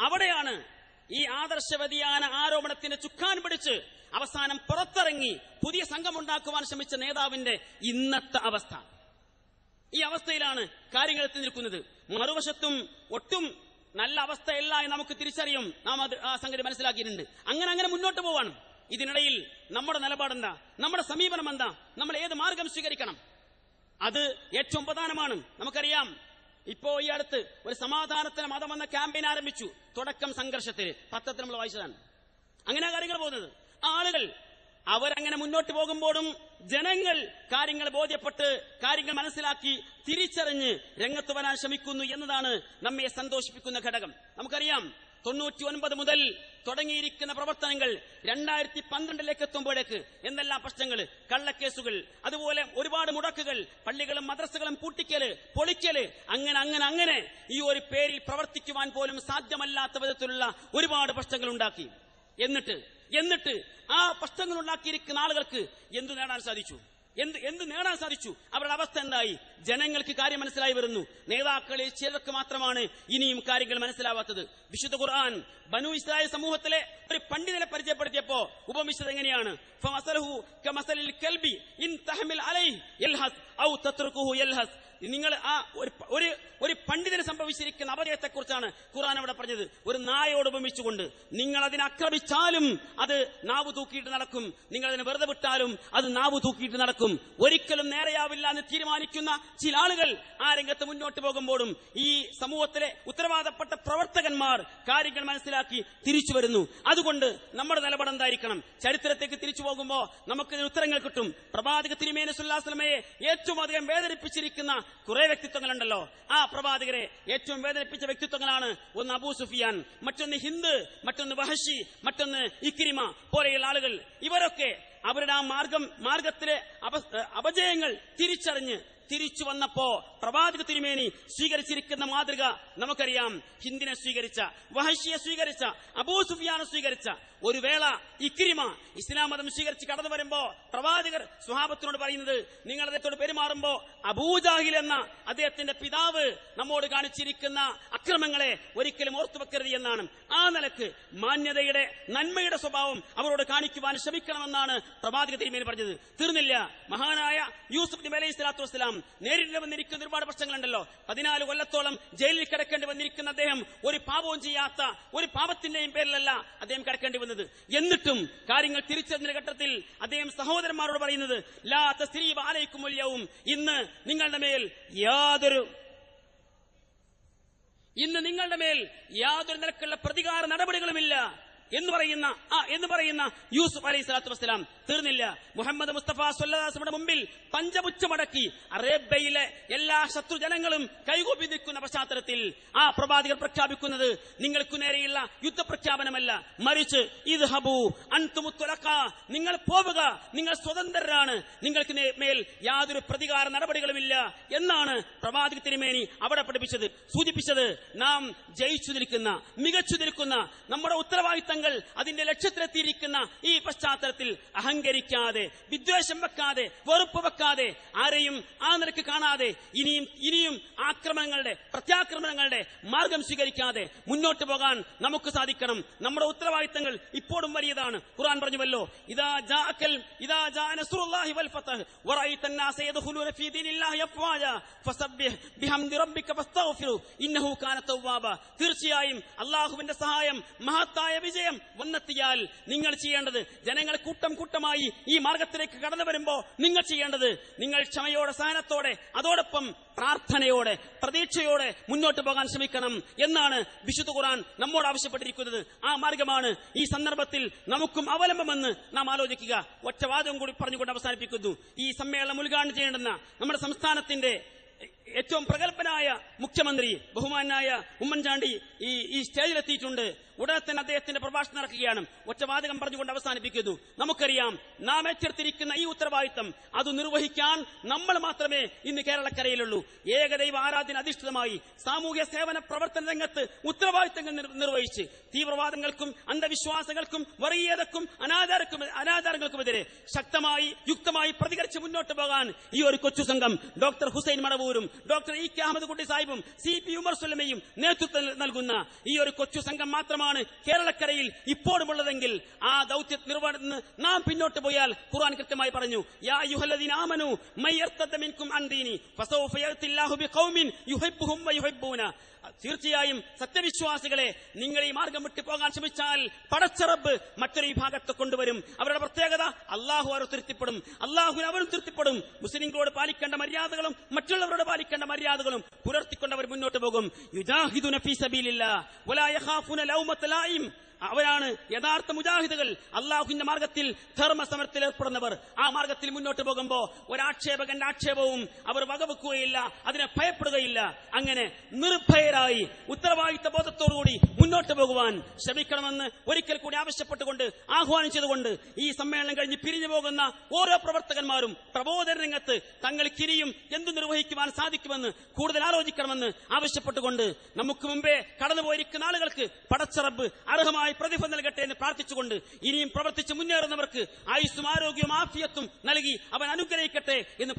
അവിടെയാണ് ഈ ആദർശ വ്യതിയാന ആരോപണത്തിന്റെ ചുക്കാൻ പിടിച്ച് അവസാനം പുറത്തിറങ്ങി പുതിയ സംഘമുണ്ടാക്കുവാൻ ശ്രമിച്ച നേതാവിന്റെ ഇന്നത്തെ അവസ്ഥ. ഈ അവസ്ഥയിലാണ് കാര്യങ്ങൾ എത്തി നിൽക്കുന്നത്. മറുവശത്തും ഒട്ടും നല്ല അവസ്ഥയല്ല എന്ന് നമുക്ക് തിരിച്ചറിയും. നാം അത് ആ സംഗതി മനസ്സിലാക്കിയിട്ടുണ്ട്. അങ്ങനെ മുന്നോട്ട് പോവാണ്. ഇതിനിടയിൽ നമ്മുടെ നിലപാടെന്താ, നമ്മുടെ സമീപനം എന്താ, നമ്മൾ ഏത് മാർഗം സ്വീകരിക്കണം, അത് ഏറ്റവും പ്രധാനമാണ്. നമുക്കറിയാം, ഇപ്പോ ഈ അടുത്ത് ഒരു സമാധാനത്തിന് മതം എന്ന ക്യാമ്പയിൻ ആരംഭിച്ചു. തുടക്കം സംഘർഷത്തിൽ, പത്രത്തിൽ നമ്മൾ വായിച്ചതാണ്. അങ്ങനെ കാര്യങ്ങൾ പോകുന്നത്. ആളുകൾ അവരങ്ങനെ മുന്നോട്ട് പോകുമ്പോഴും ജനങ്ങൾ കാര്യങ്ങൾ ബോധ്യപ്പെട്ട് കാര്യങ്ങൾ മനസ്സിലാക്കി തിരിച്ചറിഞ്ഞ് രംഗത്ത് വരാൻ ശ്രമിക്കുന്നു എന്നതാണ് നമ്മെ സന്തോഷിപ്പിക്കുന്ന ഘടകം. നമുക്കറിയാം, 99 മുതൽ തുടങ്ങിയിരിക്കുന്ന പ്രവർത്തനങ്ങൾ 2012 എത്തുമ്പോഴേക്ക് എന്തെല്ലാം പ്രശ്നങ്ങൾ, കള്ളക്കേസുകൾ, അതുപോലെ ഒരുപാട് മുടക്കുകൾ, പള്ളികളും മദ്രസകളും പൂട്ടിക്കല്, പൊളിക്കല്, അങ്ങനെ ഈ ഒരു പേരിൽ പ്രവർത്തിക്കുവാൻ പോലും സാധ്യമല്ലാത്ത വിധത്തിലുള്ള ഒരുപാട് പ്രശ്നങ്ങൾ ഉണ്ടാക്കി. എന്നിട്ട് ആ പ്രശ്നങ്ങൾ ഉണ്ടാക്കിയിരിക്കുന്ന ആളുകൾക്ക് എന്ത് നേടാൻ സാധിച്ചു? അവരുടെ അവസ്ഥ എന്തായി? ജനങ്ങൾക്ക് കാര്യം മനസ്സിലായി വരുന്നു. നേതാക്കളിൽ ചിലർക്ക് മാത്രമാണ് ഇനിയും കാര്യങ്ങൾ മനസ്സിലാവാത്തത്. വിശുദ്ധ ഖുർആൻ ബനു ഇസ്രായേൽ സമൂഹത്തിലെ ഒരു പണ്ഡിതനെ പരിചയപ്പെടുത്തിയപ്പോ ഉപമിച്ചത് എങ്ങനെയാണ്? ഫമസലഹു കമസലിൽ കൽബി ഇൻ തഹ്മിൽ അലൈഹി യൽഹസ് ഔ തത്റുകുഹു യൽഹസ്. നിങ്ങൾ ആ ഒരു പണ്ഡിതന് സംഭവിച്ചിരിക്കുന്ന അപജയത്തെ കുറിച്ചാണ് ഖുർആൻ അവിടെ പറഞ്ഞത്. ഒരു നായോട് ഉപമിച്ചുകൊണ്ട്, നിങ്ങൾ അതിനെ ആക്രമിച്ചാലും അത് നാവ് തൂക്കിയിട്ട് നടക്കും, നിങ്ങൾ അതിനെ വെറുതെ വിട്ടാലും അത് നാവ് തൂക്കിയിട്ട് നടക്കും. ഒരിക്കലും നേരെയാവില്ല എന്ന് തീരുമാനിക്കുന്ന ചില ആളുകൾ ആ രംഗത്ത് മുന്നോട്ട് പോകുമ്പോഴും ഈ സമൂഹത്തിലെ ഉത്തരവാദപ്പെട്ട പ്രവർത്തകന്മാർ കാര്യങ്ങൾ മനസ്സിലാക്കി തിരിച്ചു വരുന്നു. അതുകൊണ്ട് നമ്മുടെ നിലപാട് എന്തായിരിക്കണം? ചരിത്രത്തേക്ക് തിരിച്ചു പോകുമ്പോൾ നമുക്കിതിന് ഉത്തരങ്ങൾ കിട്ടും. പ്രവാചക തിരുമേനി സ്വല്ലല്ലാഹു അലൈഹി വസല്ലമയെ ഏറ്റവും അധികം വേദനിപ്പിച്ചിരിക്കുന്ന കുറെ വ്യക്തിത്വങ്ങളുണ്ടല്ലോ. ആ പ്രവാചകരെ ഏറ്റവും വേദനിപ്പിച്ച വ്യക്തിത്വങ്ങളാണ് ഒന്ന് അബൂ സുഫിയാൻ, മറ്റൊന്ന് ഹിന്ദ്, മറ്റൊന്ന് വഹശി, മറ്റൊന്ന് ഇക്രിമ പോലെയുള്ള ആളുകൾ. ഇവരൊക്കെ അവരുടെ ആ മാർഗത്തിലെ അപജയങ്ങൾ തിരിച്ചറിഞ്ഞ് തിരിച്ചു വന്നപ്പോ പ്രവാചക തിരുമേനി സ്വീകരിച്ചിരിക്കുന്ന മാതൃക നമുക്കറിയാം. ഹിന്ദിനെ സ്വീകരിച്ച, വഹശിയെ സ്വീകരിച്ച, അബൂ സുഫിയാനെ സ്വീകരിച്ച, ഒരു വേള ഇക്രിമ ഇസ്ലാം മതം സ്വീകരിച്ച് കടന്നു വരുമ്പോ പ്രവാചകർ സ്വഹാബത്തിനോട് പറയുന്നത്, നിങ്ങൾ അദ്ദേഹത്തോട് പെരുമാറുമ്പോ അബൂജാഹിൽ എന്ന അദ്ദേഹത്തിന്റെ പിതാവ് നമ്മോട് കാണിച്ചിരിക്കുന്ന അക്രമങ്ങളെ ഒരിക്കലും ഓർത്തുവെക്കരുത് എന്നാണ്. ആ നിലക്ക് മാന്യതയുടെ, നന്മയുടെ സ്വഭാവം അവരോട് കാണിക്കുവാൻ ശ്രമിക്കണമെന്നാണ് പ്രവാചക തിരുമേനി പറഞ്ഞത്. തീർന്നില്ല. മഹാനായ യൂസുഫ് നബി അലൈഹി സ്വലാത്തു വസ്സലാം നേരിടേണ്ടി വന്നിരിക്കുന്ന ഒരുപാട് പ്രശ്നങ്ങളുണ്ടല്ലോ. 14 കൊല്ലത്തോളം ജയിലിൽ കിടക്കേണ്ടി വന്നിരിക്കുന്ന അദ്ദേഹം ഒരു പാപവും ചെയ്യാത്ത, ഒരു പാപത്തിന്റെയും പേരിലല്ല അദ്ദേഹം കിടക്കേണ്ടി വന്നത്. എന്നിട്ടും കാര്യങ്ങൾ തിരിച്ചറിഞ്ഞ ഘട്ടത്തിൽ അദ്ദേഹം സഹോദരന്മാരോട് പറയുന്നത്, ലാ തസ്രീബ അലൈക്കുമുൽ യൗം, ഇന്ന് നിങ്ങളുടെ മേൽ യാതൊരു നിലക്കുള്ള പ്രതികാര നടപടികളുമില്ല എന്ന് പറയുന്ന യൂസുഫ് അലൈഹി സ്വലാത്തു വസ്സലാം. തീർന്നില്ല. മുഹമ്മദ് മുസ്തഫ സ്വല്ലല്ലാഹു അലൈഹി വസല്ലമയുടെ മുമ്പിൽ പഞ്ചപുച്ഛമടക്കി അറേബ്യയിലെ എല്ലാ ശത്രുജനങ്ങളും കൈകൂപ്പി നിൽക്കുന്ന പശ്ചാത്തലത്തിൽ ആ പ്രവാചകർ പ്രഖ്യാപിക്കുന്നത് നിങ്ങൾക്ക് നേരെയുള്ള യുദ്ധപ്രഖ്യാപനമല്ല, മറിച്ച് ഇദ്ഹബൂ അൻതുമു തുലഖാ, നിങ്ങൾ പോവുക, നിങ്ങൾ സ്വതന്ത്രരാണ്, നിങ്ങൾക്ക് മേൽ യാതൊരു പ്രതികാര നടപടികളുമില്ല എന്നാണ് പ്രവാചക തിരുമേനി അവിടെ പഠിപ്പിച്ചത്, സൂചിപ്പിച്ചത്. നാം ജയിച്ചു നിൽക്കുന്ന, മികച്ചു നിൽക്കുന്ന, നമ്മുടെ ഉത്തരവാദിത്തങ്ങൾ അതിന്റെ ലക്ഷ്യത്തിലെത്തിയിരിക്കുന്ന ഈ പശ്ചാത്തലത്തിൽ അഹങ്കരിക്കാതെ, വിദ്വേഷം വെക്കാതെ, വെറുപ്പ് വെക്കാതെ, ആരെയും ആ നിലക്ക് കാണാതെ, ഇനിയും പ്രത്യാക്രമണങ്ങളുടെ മാർഗം സ്വീകരിക്കാതെ മുന്നോട്ട് പോകാൻ നമുക്ക് സാധിക്കണം. നമ്മുടെ ഉത്തരവാദിത്തങ്ങൾ ഇപ്പോഴും വലിയതാണ്. ഖുർആൻ പറഞ്ഞുവല്ലോ, ഇദാ ജാ നസ്റുല്ലാഹി വൽ ഫതഹ് വറഅയ്ത അന്നാസ യദ്ഖുലൂന ഫീ ദീനില്ലാഹി അഫ്വാജാ ഫസബ്ബിഹ് ബിഹംദി റബ്ബിക ഫസ്തഗ്ഫിറു ഇന്നഹു കാന തവ്വാബ. തീർച്ചയായും അല്ലാഹുവിന്റെ സഹായം, മഹത്തായ വിജയം വന്നെത്തിയാൽ നിങ്ങൾ ചെയ്യേണ്ടത്, ജനങ്ങൾ കൂട്ടമായി ഈ മാർഗത്തിലേക്ക് കടന്നു വരുമ്പോ നിങ്ങൾ ചെയ്യേണ്ടത്, നിങ്ങൾ ക്ഷമയോടെ, സഹനത്തോടെ, അതോടൊപ്പം പ്രാർത്ഥനയോടെ, പ്രതീക്ഷയോടെ മുന്നോട്ട് പോകാൻ ശ്രമിക്കണം എന്നാണ് വിശുദ്ധ ഖുർആൻ നമ്മോട് ആവശ്യപ്പെട്ടിരിക്കുന്നത്. ആ മാർഗമാണ് ഈ സന്ദർഭത്തിൽ നമുക്കും അവലംബമെന്ന് നാം ആലോചിക്കുക. ഒറ്റ വാദം കൂടി പറഞ്ഞുകൊണ്ട് അവസാനിപ്പിക്കുന്നു. ഈ സമ്മേളനം ഉദ്ഘാടനം ചെയ്യേണ്ടുന്ന നമ്മുടെ സംസ്ഥാനത്തിന്റെ ഏറ്റവും പ്രഗത്ഭനായ മുഖ്യമന്ത്രി ബഹുമാനായ ഉമ്മൻചാണ്ടി ഈ സ്റ്റേജിലെത്തിയിട്ടുണ്ട്. ഉടനെ തന്നെ അദ്ദേഹത്തിന്റെ പ്രഭാഷണം നടക്കുകയാണ്. ഒറ്റവാചകം പറഞ്ഞുകൊണ്ട് അവസാനിപ്പിക്കുന്നു. നമുക്കറിയാം, നാം ഏറ്റെടുത്തിരിക്കുന്ന ഈ ഉത്തരവാദിത്തം അത് നിർവഹിക്കാൻ നമ്മൾ മാത്രമേ ഇന്ന് കേരളക്കരയിലുള്ളൂ. ഏകദൈവ ആരാധന അധിഷ്ഠിതമായി സാമൂഹ്യ സേവന പ്രവർത്തന രംഗത്ത് ഉത്തരവാദിത്തങ്ങൾ നിർവഹിച്ച് തീവ്രവാദങ്ങൾക്കും അന്ധവിശ്വാസങ്ങൾക്കും വർഗീയതക്കും അനാചാരങ്ങൾക്കുമെതിരെ ശക്തമായി യുക്തമായി പ്രതികരിച്ച് മുന്നോട്ട് പോകാൻ ഈ ഒരു കൊച്ചു സംഘം ഡോക്ടർ ഹുസൈൻ മടവൂരും doctor E K Ahmed Kutty സാഹിബും CP ഉമർ സുല്ലമയും നേതൃത്വം നൽകുന്ന ഈ ഒരു കൊച്ചു സംഘം മാത്രമാണ് കേരളക്കരയിൽ ഇപ്പോഴുമുള്ളതെങ്കിൽ ആ ദൗത്യ നിർവഹണത്തിന് നാം പിന്നോട്ട് പോയാൽ ഖുർആൻ കൃത്യമായി പറഞ്ഞു, യാ അയ്യുഹല്ലദീന ആമനൂ മൻ യർതദ്ദ മിൻകും അൻ ദീനി ഫസൗഫ യഅതില്ലാഹു ബിഖൗമിൻ യുഹിബ്ബുഹും വയുഹിബ്ബൂന. തീർച്ചയായും സത്യവിശ്വാസികളെ, നിങ്ങൾ ഈ മാർഗം വിട്ടു പോകാൻ ശ്രമിച്ചാൽ പടച്ച റബ്ബ് മറ്റൊരു വിഭാഗത്തെ കൊണ്ടുവരും. അവരുടെ പ്രത്യേകത, അള്ളാഹു അവരെ തൃപ്തിപ്പെടും, അള്ളാഹുവിന് അവരും തൃപ്തിപ്പെടും. മുസ്ലിങ്ങളോട് പാലിക്കേണ്ട മര്യാദകളും മറ്റുള്ളവരോട് പാലിക്കേണ്ട മര്യാദകളും പുലർത്തിക്കൊണ്ട് അവർ മുന്നോട്ട് പോകും. യുജാഹിദുന ഫീ സബീലില്ലാഹ് വലാ യഖാഫുന ലൗമത ലായിം. അവരാണ് യഥാർത്ഥ മുജാഹിദുകൾ. അള്ളാഹുവിന്റെ മാർഗത്തിൽ ധർമ്മസമരത്തിൽ ഏർപ്പെടുന്നവർ. ആ മാർഗത്തിൽ മുന്നോട്ട് പോകുമ്പോ ഒരാക്ഷേപകന്റെ ആക്ഷേപവും അവർ വകവെക്കുകയില്ല, അതിനെ ഭയപ്പെടുകയില്ല. അങ്ങനെ നിർഭയരായി ഉത്തരവാദിത്ത ബോധത്തോടുകൂടി മുന്നോട്ട് പോകുവാൻ ശ്രമിക്കണമെന്ന് ഒരിക്കൽ കൂടി ആവശ്യപ്പെട്ടുകൊണ്ട് ആഹ്വാനിച്ചതുകൊണ്ട് ഈ സമ്മേളനം കഴിഞ്ഞ് പിരിഞ്ഞു പോകുന്ന ഓരോ പ്രവർത്തകന്മാരും പ്രബോധന രംഗത്ത് തങ്ങൾക്കിനിയും എന്തു നിർവഹിക്കുവാൻ സാധിക്കുമെന്ന് കൂടുതൽ ആലോചിക്കണമെന്ന് ആവശ്യപ്പെട്ടുകൊണ്ട് നമുക്ക് മുമ്പേ കടന്നുപോയിരിക്കുന്ന ആളുകൾക്ക് പടച്ച റബ്ബ് അർഹമായ പ്രതിഫലം നൽകട്ടെ എന്ന് പ്രാർത്ഥിച്ചുകൊണ്ട് ഇനിയും പ്രവർത്തിച്ച് മുന്നേറുന്നവർക്ക് ആയുസ്സും ആരോഗ്യവും ആഫിയത്തും നൽകി അവൻ അനുഗ്രഹിക്കട്ടെ എന്ന്